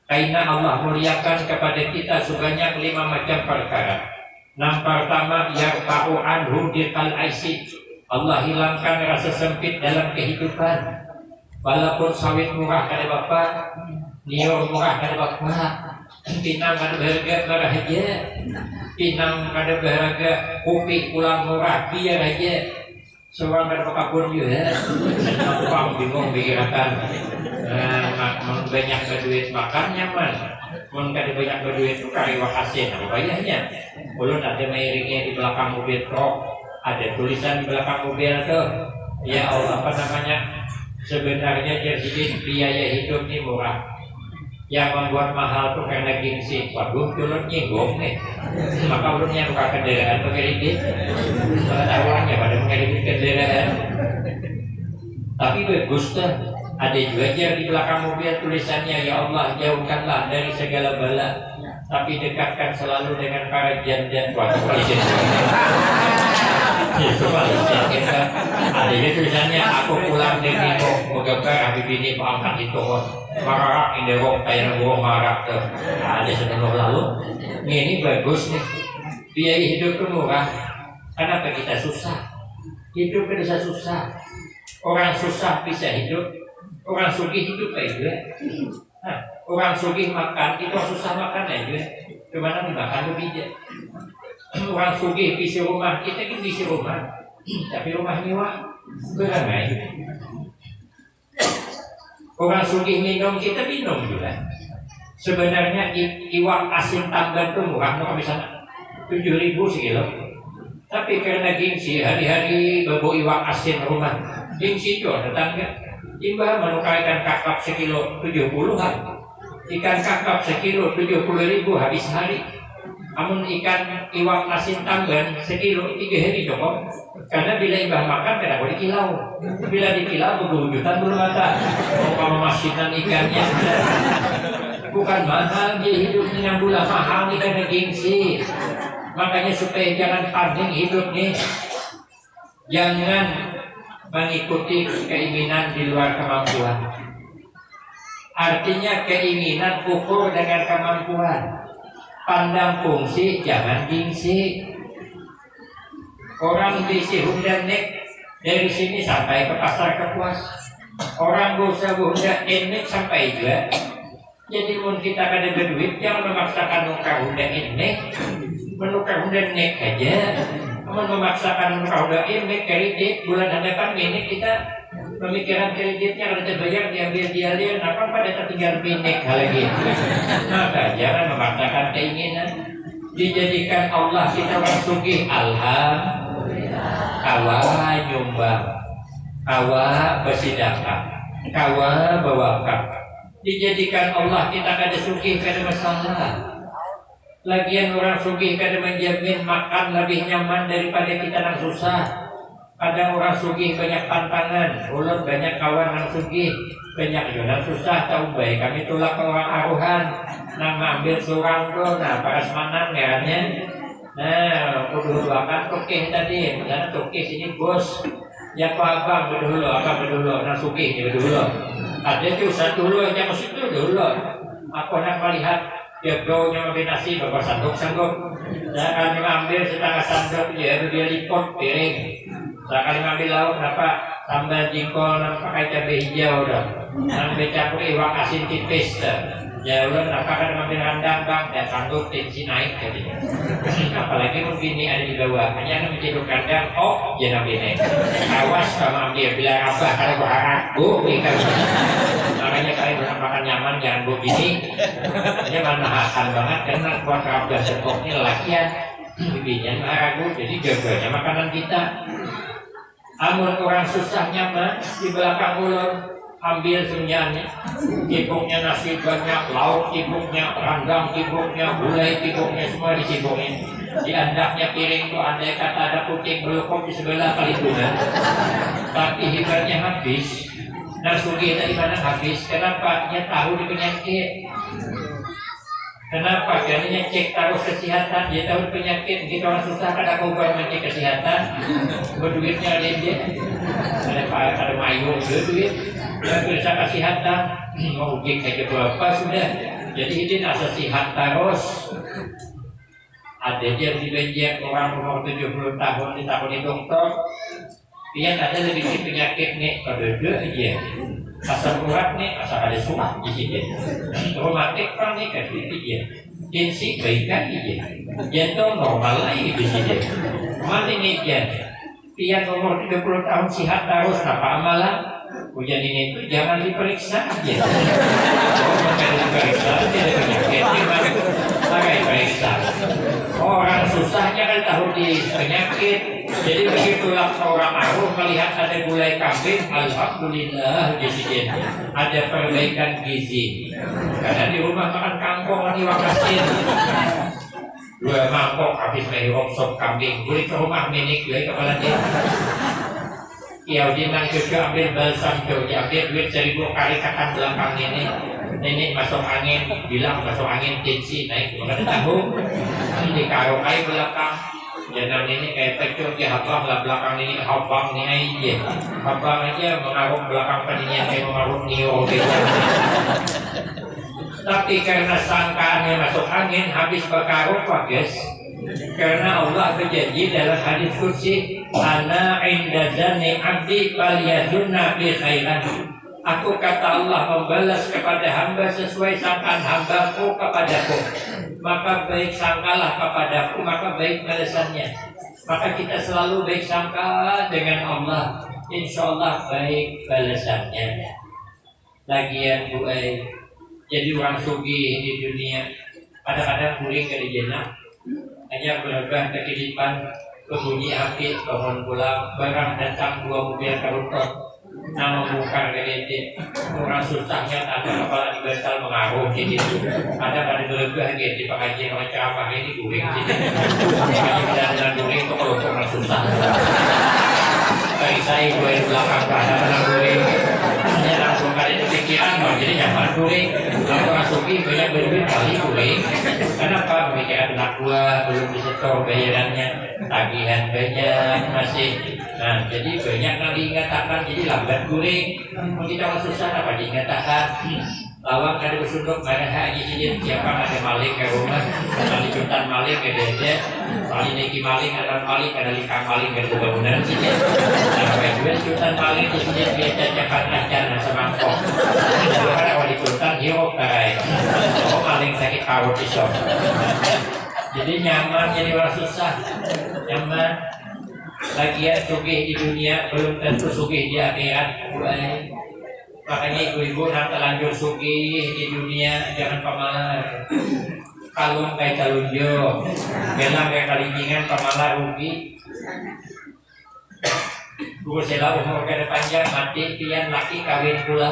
Karena Allah muliakan kepada kita sebanyak 5 macam perkara. Yang pertama yarfa'u anhu diqal aisi. Allah hilangkan rasa sempit dalam kehidupan. Walaupun sawit murah kada bapak, nior murah kada bapak, pinang kada berharga murah aja, pinang kada berharga kopi pulang murah biar aja. Seorang kada pakabun juga, uang bingung pikiran. Banyak berduit makan nyaman, kada banyak berduit itu kari wakasin, apa bayarnya? Ulun ada mairingnya di belakang mobil truk. Ada tulisan di belakang mobil tuh, ya Allah apa namanya? Sebenarnya jadi biaya hidup ini murah. Yang membuat mahal tuh karena gengsi. Waduh, ulun nyinggung nih. Maka ulunnya buka kendaraan pakai ringgit. Pengetahuannya pada mengirim kendaraan. Tapi bagus tuh. Ada juga yang di belakang mobil tulisannya ya Allah jauhkanlah dari segala bala. Tapi dekatkan selalu dengan para janda. Waduh, Itu paling kita adanya tulisannya aku pulang dari Mogabar Habib ini pangkat itu marak ini kok kayak gua marak tuh. Ada setengah lalu ini bagus nih biaya hidup tuh murah. Kenapa kita susah? Hidup bisa susah. Orang susah bisa hidup. Orang sugih hidup aja. Nah, orang sugih makan itu susah makan aja. Kemana dimakan lebih aja. Orang sugih bisi rumah kita kan bisi rumah, tapi rumah nyewa beramai. Orang sugih minum kita minum juga. Sebenarnya iwak asin tambahan itu murah, no misalnya 7.000 sekilo. Tapi karena gengsi hari-hari bawa iwak asin rumah, gengsi itu tetangga. Imbah menukar ikan kakap sekilo 70-an, ikan kakap sekilo 70.000 habis hari. Namun ikan iwak asin tambahan sekilo 3 hari cukup. Karena bila imbah makan tidak boleh kilau. Bila dikilau berwujudan belum ada. Mau masinan ikannya. Bukan mahal dia hidupnya yang gula mahal nih karena gengsi. Makanya supaya jangan panik hidup nih. Jangan mengikuti keinginan di luar kemampuan. Artinya keinginan ukur dengan kemampuan. Pandang fungsi, jangan gengsi. Orang bisi Honda nek dari sini sampai ke pasar Kapuas. Orang bisa Honda nek sampai juga. Jadi mun kita kada berduit, jangan memaksakan menukar Honda nek, menukar Honda nek aja. Mun memaksakan menukar Honda nek kredit bulan hadapan ini kita pemikiran kreditnya kalau terbayar diambil dia apa pada tertinggal pinek lagi. Maka jangan memaksakan keinginan. Dijadikan Allah kita orang sugih. Alhamdulillah. Kawa nyumbang, kawa bersedekah, kawa berwakaf. Dijadikan Allah kita kada sugih kada masalah. Lagian orang sugih kada menjamin makan lebih nyaman daripada kita yang susah. Kadang orang sugih banyak tantangan, ulun banyak kawan yang sugih, banyak yang susah. Tahu baik kami tulak ke orang aruhan, nang ambil surang tuh, nah parasmanan ngarannya. Nah, kudu akan tokeh tadi, misalnya tokeh sini bos, ya pak abang berdulu, nang sugih ni berdulu. Ada tu satu dulu yang masih tu dulu. Aku nak melihat dia bro-nya ambil nasi bapak sanggup. Nah, kami ambil setengah sendok dia lipat piring. Sekali ngambil lauk apa sambal jengkol dan pakai cabai hijau dah. Ngambil campur iwak asin tipis dah. Ya udah apa kan ngambil rendang bang, ya sanggup tensi naik jadi. Apalagi mungkin ini ada di bawah, hanya menciduk kandang, oh ya nabi naik. Awas kalau ambil bila apa kalau berharap, ikan. Makanya kalian bisa makan nyaman jangan begini. Ini menahan banget karena buat rabda sepoknya lakian. Bibinya ragu, jadi jagonya makanan kita. Amun orang susah nyaman di belakang ulun ambil semuanya, cibuknya nasi banyak, lauk cibuknya, rendang cibuknya, gulai cibuknya semua dicibukin. Di andaknya piring itu andai kata ada kucing belukok di sebelah kali tuna. Tapi hebatnya habis. Nasugi tadi mana habis? Kenapa? Dia tahu di penyakit. Kenapa? Karena cek taruh kesehatan, dia tahu penyakit. Kita orang susah kada kau mencek kesehatan, berduitnya dia. Ada mayung berduit, dan periksa kesehatan, mau uji kayak berapa sudah. Jadi ini asal sehat terus. Ada yang dibenjek orang umur 70 tahun di tahun di dokter, dia ada lebih penyakit nih, pada aja. Asal kuat nih, asal ada suah di sini. Romantik kan nih kan dia. Tensi baikkan dia. Jantung normal lagi di sini. Mana nih dia? Dia umur 30 tahun sehat terus, apa amalan? Hujan ini itu jangan diperiksa aja. Bukan diperiksa, tidak penyakit. Pakai periksa. Orang susahnya kan tahu di penyakit. Jadi begitulah orang aruh melihat ada gulai kambing, alhamdulillah gizi ada perbaikan gizi. Karena di rumah makan kangkung di wakasin. 2 mangkok habis mehirok sop kambing, beli ke rumah minik gue kepala dia. Ya dia nang juga ambil balsam jauh, diambil duit 1.000 kali kakan belakang ini. Nenek masuk angin, bilang masuk angin tensi naik, makanya tahu dikarukai belakang. Jangan ini kayak pecuk ya habang lah belakang ini habang ni aja. Habang aja mengaruk belakang paninya kayak mengaruk nio gitu. Tapi karena sangkaannya masuk angin habis berkaruk Pak guys. Karena Allah berjanji dalam hadis kursi, ana inda dzanni abdi falyazunna bi khairan. Aku kata Allah membalas kepada hamba sesuai sangkaan hambaku kepadaku. Maka baik sangkalah kepadaku, maka baik balasannya. Maka kita selalu baik sangka dengan Allah, insya Allah baik balasannya. Lagian Bu jadi orang sugih di dunia, kadang-kadang kuring ke jannah, hanya berubah kehidupan, kebunyi api, pohon pulang, barang datang 2 mobil karuntot. Nama bukan gede, orang susahnya ada kepala dibantal mengaruh gitu. Ada pada berlebihan gitu di pengajian orang ceramah ini guring gitu. Dan guring itu kalau orang susah. Kayak saya gue di belakang ada guring. Hanya langsung kali itu pikiran, jadi nyaman guring. Lalu masuki banyak berduit kali guring. Kenapa? Pikiran anak gua belum disetor bayarannya, tagihan banyak masih. Nah, jadi banyak yang diingatakan, jadi lambat guring. Kita kalau susah apa diingatakan? Lawang ada bersunduk, mereka haji sini siapa ada maling ke rumah, ada licutan maling ke dede, kali neki maling, ada maling, ada likang maling ke bangunan sini. Sampai dua licutan maling di sini biasa cepat ajar nasa mangkok. Karena kalau licutan hirup karai, oh maling sakit karut isok. Jadi nyaman, jadi orang susah, nyaman. Lagian sugih di dunia belum tentu sugih di akhirat. Makanya ibu-ibu yang terlanjur sugih di dunia jangan pamalar. Kalung kayak calunjo, gelang kayak kalingingan pamalar rugi. Guru sela umur kada panjang mati pian laki kawin pula.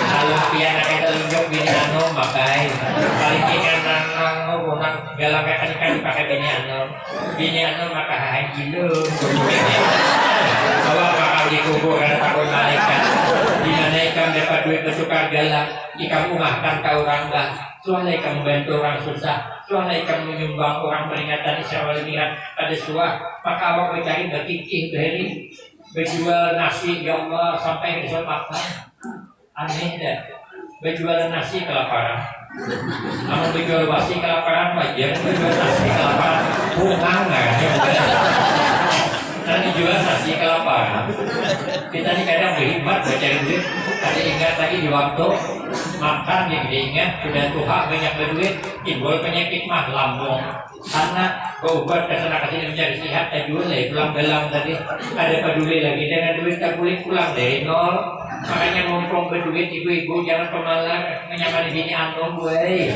Kalau pian kayak calunjo bini anu makai. Kalingingan nang nang gelang kayak kalingingan pakai bini anu maka haji lu. Kalau bakal dikubur ada takut malaikat. Di mana ikan dapat duit bertukar galak, ikan umahkan ke orang bah. Soalnya ikan membantu orang susah, soalnya ikan menyumbang orang peringatan Isra wal Mi'raj ada suah. Maka awak mencari berkikih beri, berjual nasi ya Allah sampai besok makan. Aneh dah, berjual nasi kelaparan. Namun berjual basi kelaparan wajar, berjual nasi kelaparan bungang nggak? Nanti jual nasi kelaparan. Kita ini kadang berhikmat mencari duit. Ada ingat lagi di waktu makan yang diingat sudah tuha banyak berduit, timbul penyakit mah lambung. Karena berobat kesana kesini mencari sehat, jual pulang belang tadi ada peduli lagi dengan duit tak boleh pulang dari nol. Makanya mumpung berduit ibu-ibu jangan pemalas menyamani bini antum gue.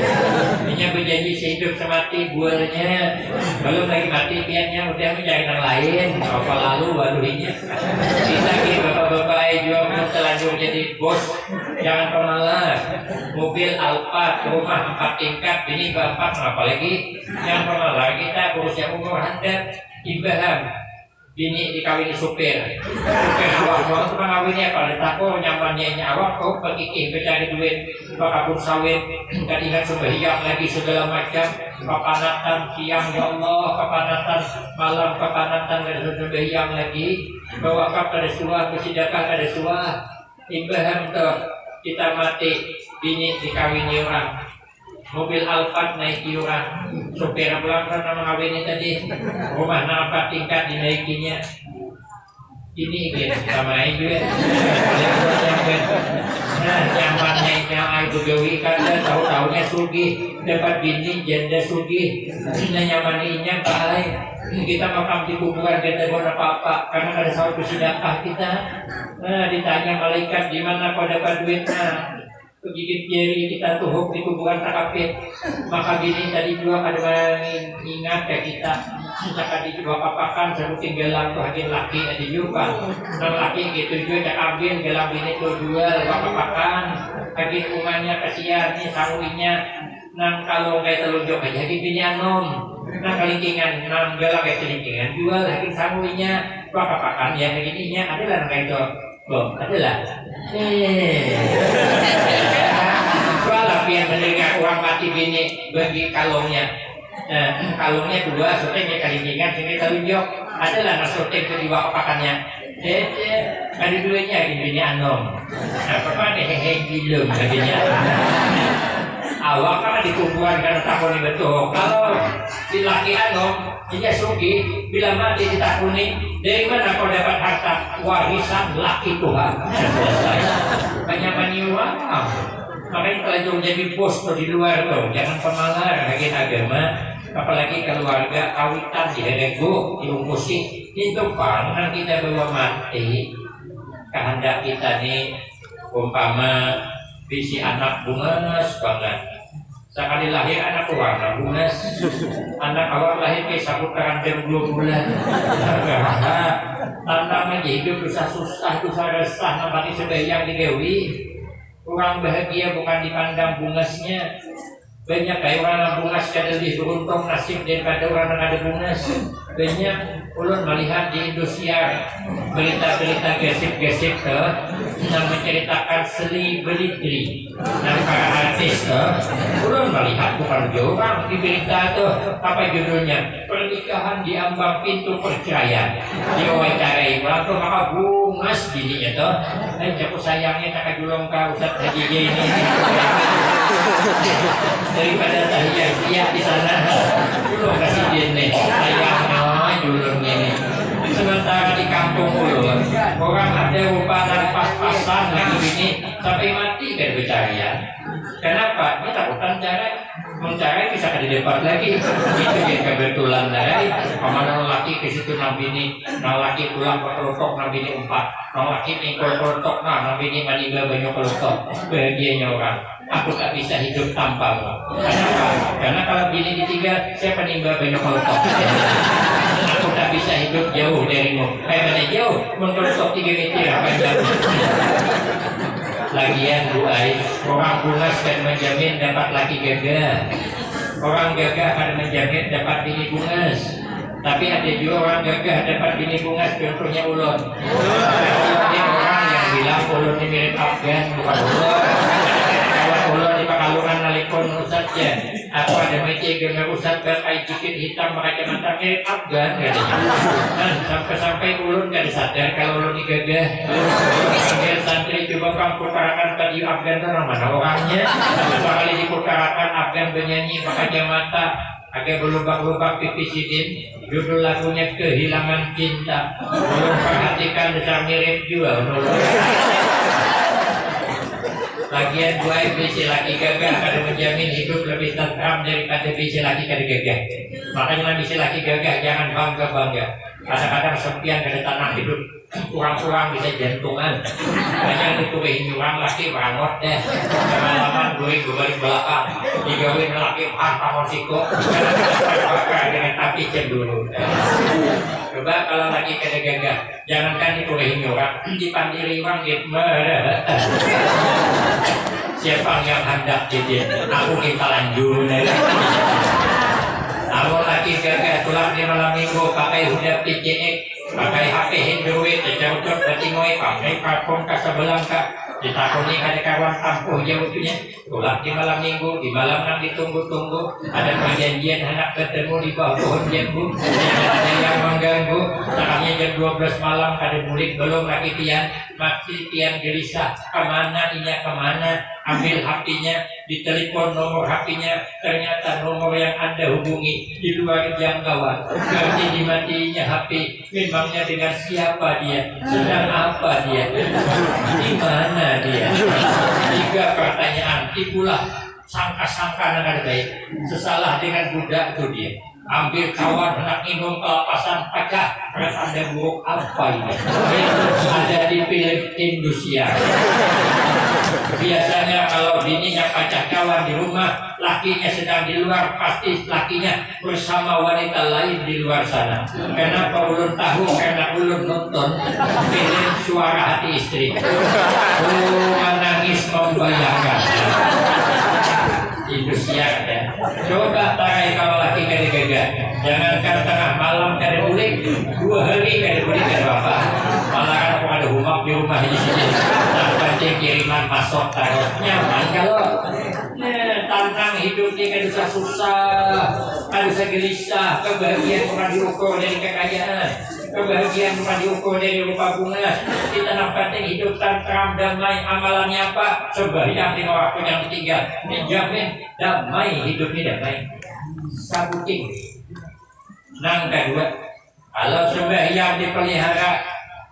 Dia berjanji sehidup semati bualnya. Belum lagi mati piannya udah mencari yang lain. Apa lalu waluhinya. Kita ini bapak-bapak juga terlanjur jadi bos. Jangan pemalas. Mobil Alphard, rumah 4 tingkat, bini bapak apalagi jangan pemalas. Kita berusia umur handap ibahan. Bini dikawini supir awak itu mengawinnya pada tako nyamannya awak kau pergi mencari duit bakabur sawit dan ingat sembahyang lagi segala macam kepanatan siang ya Allah kepanatan malam kepanatan dan sembahyang lagi bawa pada suah bersedekah ada suah imbahan untuk kita mati bini dikawini orang mobil Alphard naik iuran, supir pulang karena mengawini tadi, rumah 4 tingkat dinaikinya. Ini gitu sama juga. Nah, nyamannya yang itu gawi kan tahu-tahunya sugi, dapat bini janda sugi, nah nyamaninya baik. Kita makam di kuburan kita buat apa-apa karena ada sahur sedekah kita. Nah, ditanya malaikat di mana kau dapat duitnya? Gigit jari kita tuhuk di kuburan takapit. Maka bini tadi juga ada ingat ke kita. Maka di juga papakan sebutin gelang tuh hakin laki ada juga. Nang laki gitu juga cak ambil gelang bini tuh jual papakan. Hakin umanya kasihan nih sanguinya. Nang kalau kayak telunjuk aja hakin bini anom. Nang kalingkingan nang gelang kayak kalingkingan jual hakin sanguinya papakan ya begininya adalah kayak itu. Belum adalah. Soalnya yang mendengar orang mati bini bagi kalungnya kalungnya 2, syutingnya kalingan, sini telunjuk. Adalah nas syuting kedua kepakannya. Ada duanya ini anom. Apa nih hehe gilum jadinya. Awak kan dikumpulkan karena takuni betul. Kalau si laki anom, dia sugi bila mati ditakuni. Dari mana kau dapat harta warisan laki Tuhan? Selesai. Banyak uang. Makanya kalau jadi bos tuh di luar tuh, jangan pemalar lagi agama. Apalagi keluarga kawitan dihedegu, diungkusi. Itu kan kita bawa mati. Kehendak kita nih umpama visi anak bungas banget. Sekali lahir anak warna bungas. Anak awal lahir ke sabutaran jam 2 bulan. Tantangan hidup susah-susah, susah resah, nampaknya sebayang di Dewi. Orang bahagia bukan dipandang bungasnya. Banyak kayak orang bungas kada lebih beruntung nasib daripada orang yang ada bungas. Banyak ulun melihat di Indosiar berita-berita gesip-gesip yang menceritakan selebriti dan para artis ulun melihat bukan orang di berita apa judulnya, pernikahan di ambang pintu perceraian. Diwawancarai orang tuh maka bungas bininya jago sayangnya kakak julong kau Ustaz Haji ini daripada tahiyah di sana ulun kasih dene sayangnya julung ini. Sementara di kampung ulun orang ada upanan pas-pasan lagi ini sampai mati kan bercarian. Kenapa? Kita takutan mencari bisa ada debat lagi. Itu yang kebetulan dari kemana laki ke situ nabi ini, laki pulang ke kelotok nabi ini 4, laki ingkol kelotok nabi ini maniba banyak kelotok. Bahagianya orang. Aku tak bisa hidup tanpamu. Kenapa? Karena kalau bini ditinggal, saya penimba banyak kelotok. Aku tak bisa hidup jauh darimu. Mana jauh? Mengkelotok 3 meter apa yang lagian Bu Ais, orang bungas dan menjamin dapat laki gagah. Orang gagah akan menjamin dapat bini bungas. Tapi ada juga orang gagah dapat bini bungas, contohnya ulun. Ini orang yang bilang ulun ini mirip Afgan, bukan ulun. Kawan ulun di Pekalongan nalikon Ustaznya. Aku ada meja dengan Ustaz berkai jikit hitam pakai kacamata mirip Afgan katanya. Dan sampai-sampai ulun gak disadar kalau ulun ini gagah. Panggil santri coba kang perkarakan tadi Afgan itu mana orangnya. Sekali diperkarakan Afgan bernyanyi pakai kacamata agak berlubang-lubang pipisidin. Judul lagunya Kehilangan Cinta. Ulun perhatikan besar mirip juga ulun. Lagian gue bisa laki gagah akan menjamin hidup lebih tentram daripada bisa laki kada gagah. Makanya bisa laki gagah jangan bangga-bangga. Kadang-kadang sempian kada tanah hidup. Kurang-kurang bisa jantungan. Banyak dituruhin orang laki berangot deh. Lama-lama gue balik belakang. Digawin laki hantam siko. Dengan api cenduru. Coba kalau laki kada gagah, jangankan dituruhin orang, dipandiri orang gimana? Siapa yang hendak jadi? Aku kita lanjut. Aku laki gagah tulang di malam minggu pakai hudap PCX, pakai HP Android, tercocok bertingoi, pakai platform Casablanca. Ditakuni ada kawan ampuh jauhnya. Tulang di malam minggu, di malam yang ditunggu-tunggu. Ada perjanjian anak ketemu di bawah pohon jambu. Ada yang mengganggu. Saatnya jam 12 malam ada mulik belum lagi tiang. Masih tiang gelisah. Kemana inya kemana? Ambil HP-nya, ditelepon nomor HP-nya, ternyata nomor yang Anda hubungi di luar jangkauan. Berarti dimatinya HP, memangnya dengan siapa dia? Sedang apa dia? Di mana dia? 3 pertanyaan, itulah sangka-sangka anak baik. Sesalah dengan budak itu dia. Ambil kawan hendak minum kelapasan pecah. Anda buruk apa ini? Itu ada di film Indosiar. Biasanya kalau bininya pacah kawan di rumah, lakinya sedang di luar, pasti lakinya bersama wanita lain di luar sana. Kenapa ulun tahu? Karena ulun nonton film Suara Hati Istri. Menangis membayangkan. Indosiar ya. Coba tarai kalau laki kada gagah. Jangankan tengah malam kada bulik, 2 hari kada bulik kada apa. Malah kan aku ada humak di rumah di sini. Nanti kiriman masuk taruh nyaman kalau tantang hidup ini kan susah, harus gelisah, kebahagiaan bukan diukur dari kekayaan, kebahagiaan bukan diukur dari rupa bunga. Kita nampatin hidup tentram, damai, amalannya apa? Sembahyang di waktu yang ketiga, dijamin damai, hidup ini damai. Sabuting. Nang kedua, kalau sembahyang dipelihara,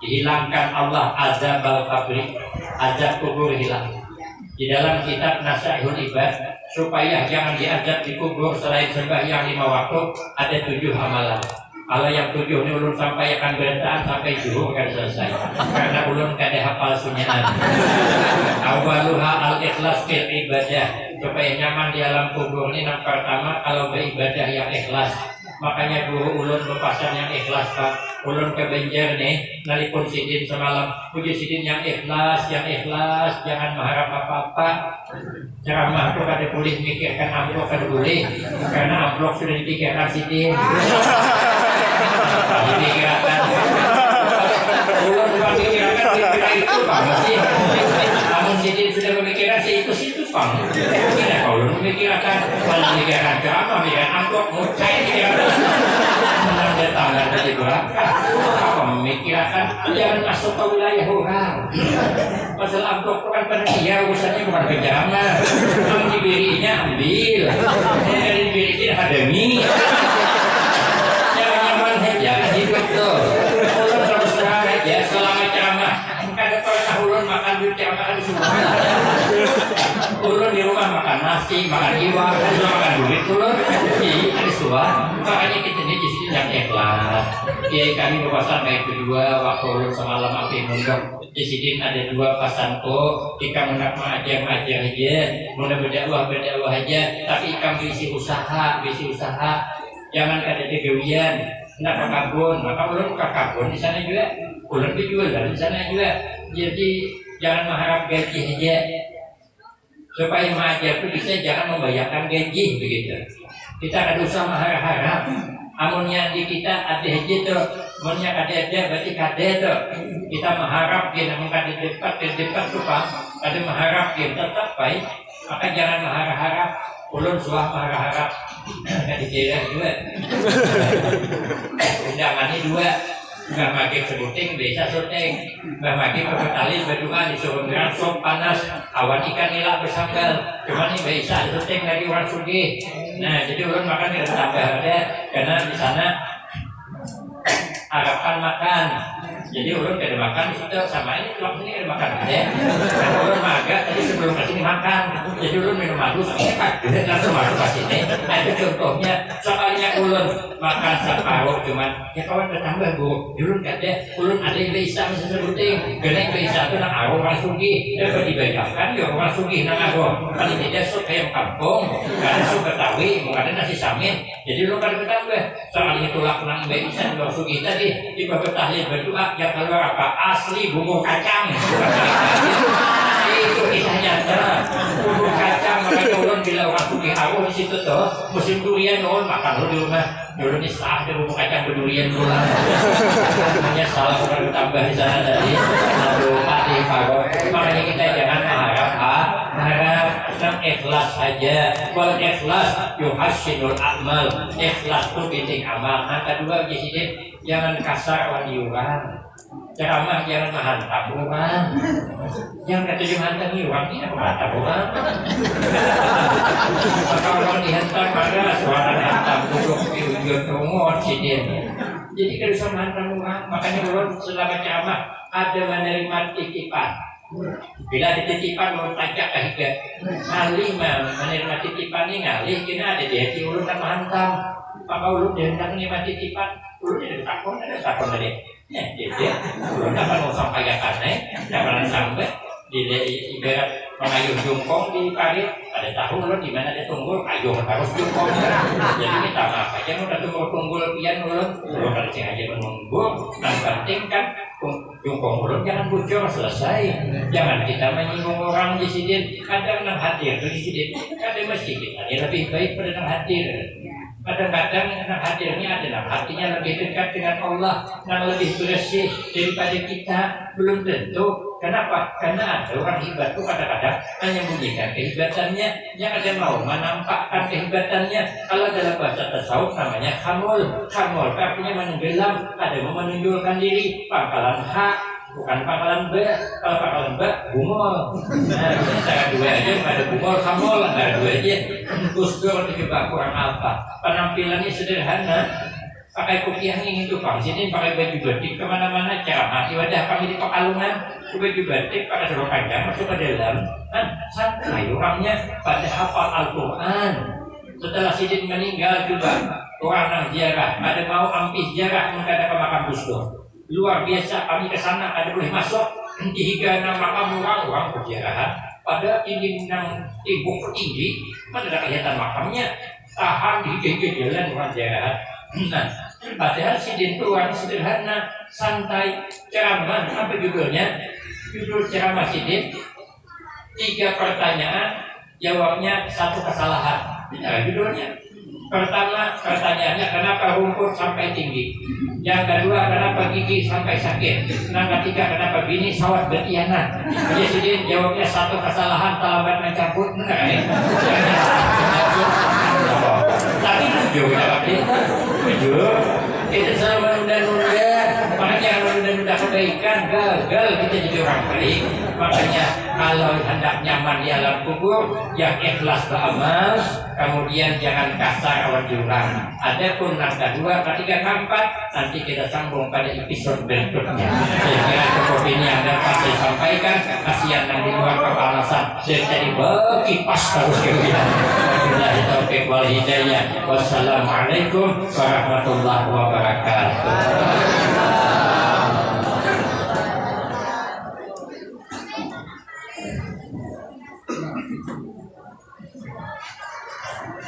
dihilangkan Allah azab al-qabri, azab kubur hilang. Di dalam kitab Nasaihul Ibad, supaya jangan diazab di kubur selain sembahyang 5 waktu, ada 7 amalan. Kalau yang 7 ini ulun sampai akan berantakan sampai zuhur akan selesai. Karena ulun kada hafal sunnah. Awaluha al-ikhlas fil ibadah, supaya nyaman di alam kubur ini. Yang pertama, kalau beribadah yang ikhlas. Makanya guru ulun berpasan yang ikhlas, Pak. Ulun ke Banjar nih, nalipun sidin semalam, puji sidin yang ikhlas, jangan mengharap apa-apa. Ceramah itu kada boleh mikirkan amplop, kada boleh, karena amplop sudah dipikirkan sidin. Dipikirkan. Ulun bukan pikirkan itu, Pak. Masih. Namun sidin sudah memikirkan situ, Pak. Kira kau ulun memikirkan, malah memikirkan ceramah, memikirkan amplop, mucai, memikirkan. Menanda tangan dari belakang. Apa memikirkan jangan masuk ke wilayah orang. Masalah amplop bukan pada dia, urusannya bukan kejangan. Kamu diberinya ambil, dari diberinya hadami. Jangan nyaman aja, hidup tuh. Ulun terus terang aja selama ceramah. Kada pernah ulun makan duit ceramah ada semua. Ulun di rumah makan nasi, makan iwak, makan duit ulun. Ada semua. Makanya kita ini di sini yang ikhlas. Kiai kami berpasan baik kedua waktu ulun semalam api mundok. Di sini ada 2 pasanku. Ika menak mengajar aja, mula berdakwah aja. Tapi ika berisi usaha. Jangan kada degawian. Nak ke kebun, maka ulun ke kebun di sana juga. Ulun dijual dari sana juga. Jadi jangan mengharap gaji aja. Supaya mengajar itu bisa jangan membayarkan gaji begitu. Kita ada usaha mengharap-harap. Amunnya di kita ada aja tuh, amunnya ada berarti kada tuh. Kita mengharap namun kada depat tuh Pak. Kada mengharap tetap baik. Maka jangan mengharap-harap. Ulun suah mengharap-harap. Kada kira juga. Undangannya 2. Mbah Magi sebuting, desa syuting. Mbah Magi bertalin berdoa disuruh ngerang sop panas, awan ikan nila bersambal. Cuman ini bisa syuting lagi orang sugih. Nah, jadi ulun makan tidak tambah ada karena di sana harapan makan. Jadi ulun kada makan itu sama ini tulang sini kada makan ya. Karena ulun agak tadi sebelum ke sini makan. Jadi ulun minum madu langsung masuk ke sini. Ada contohnya sekalinya ulun makan separuh cuman ya kawan bertambah bu. Ulun ulun ada yang bisa mesti sebuting. Karena yang bisa itu nang arung orang sugih. Dapat dibayarkan ya orang sugih nang arung. Paling tidak sup ayam kampung, karena sup Betawi, bukan nasi samin. Jadi ulun kada bertambah. Sekalinya tulak nang bisa orang sugih tadi ibadah tahlil berdoa yang keluar apa asli bumbu kacang. Itu kisah nyata bumbu kacang. Makanya ulun bila orang sugih aku di situ tuh musim durian ulun makan dulu di rumah. Ulun ini sah ada bumbu kacang berdurian pulang. Hanya salah orang tambah di sana tadi. Doa di pagok. Makanya kita jangan mengharap ikhlas saja. Wal ikhlas yuhassinul amal. Ikhlas itu bikin amal. Nah kedua di sini jangan kasar wadiuran. Ceramah jangan menghantam orang. Jangan kata menghantam orang ini apa menghantam orang. Maka orang dihantam pada suara hantam duduk di ujung rumah sidin. Jadi kalau bisa menghantam orang, makanya orang selama ceramah ada menerima titipan. Bila dititipan mau tajak ke hidup ngalih menerima titipan ini ngalih kena ada di hati ulun kan menghantam. Maka ulun dihentak menerima titipan ulun ada takon tadi ya jadi ulun dapat mau sampaikan jangan sampai di ibarat mengayuh jungkong di parit ada tahu ulun di mana ada tunggul ayuh harus jungkong. Jadi kita apa aja udah tunggul pian ulun kalau aja menunggu dan penting kan jungkong ulun jangan bocor selesai. Jangan kita menyinggung orang di sini. Kadang nang hadir di sini, kadang masih kita lebih baik pada nang hadir. Kadang-kadang yang hadirnya adalah hatinya lebih dekat dengan Allah, yang lebih bersih daripada kita. Belum tentu. Kenapa? Karena ada orang hebat itu kadang-kadang menyembunyikan kehebatannya, yang ada mau menampakkan kehebatannya. Kalau dalam bahasa tasawuf namanya khamul. Khamul artinya menenggelam, ada mau menunjukkan diri. Pangkalan H, bukan pangkalan B. Kalau pangkalan B, bungol. Nah, cara dua aja, ada bungol, khamul, ada dua aja. Kusdur itu juga kurang apa. Penampilannya sederhana. Pakai kopiah ingin tukang sini, pakai baju batik kemana-mana, ceramah di wadah kami di Pekalongan, baju batik pakai sarung panjang masuk ke dalam, kan santai orangnya pada hafal Al-Quran. Setelah Sidin meninggal juga orang nang ziarah, ada mau ampi ziarah menghadap ke makam Gus Dur. Luar biasa, kami ke sana ada boleh masuk di higa makam orang berziarah. Pada tinggi nang tembok tinggi, mana ada kelihatan makamnya, tahan di higa jalan orang ziarah. Nah, padahal Sidin itu orang sederhana, santai, ceramah. Apa judulnya? Judul ceramah Sidin 3 pertanyaan, jawabnya 1 kesalahan. Ini judulnya. Pertama, pertanyaannya kenapa rumput sampai tinggi? Yang kedua, kenapa gigi sampai sakit? Yang ketiga, kenapa bini sawat betianan? Jadi Sidin jawabnya 1 kesalahan, terlambat mencabut. Benar ya? Tapi jujur jawabnya. Jujur, kita selalu menunda-nunda. Makanya yang menunda-nunda kebaikan gagal kita jadi orang baik. Makanya kalau hendak nyaman di alam kubur, yang ikhlas beramal, kemudian jangan kasar awal jurang. Adapun yang kedua, ketiga, keempat, nanti kita sambung pada episode berikutnya. Saya kira cukup ini yang dapat saya sampaikan. Kasihan yang di luar kepanasan dari tadi bagi pas terus kemudian. Wabillahi taufiq wal hidayah. Wassalamualaikum warahmatullahi wabarakatuh.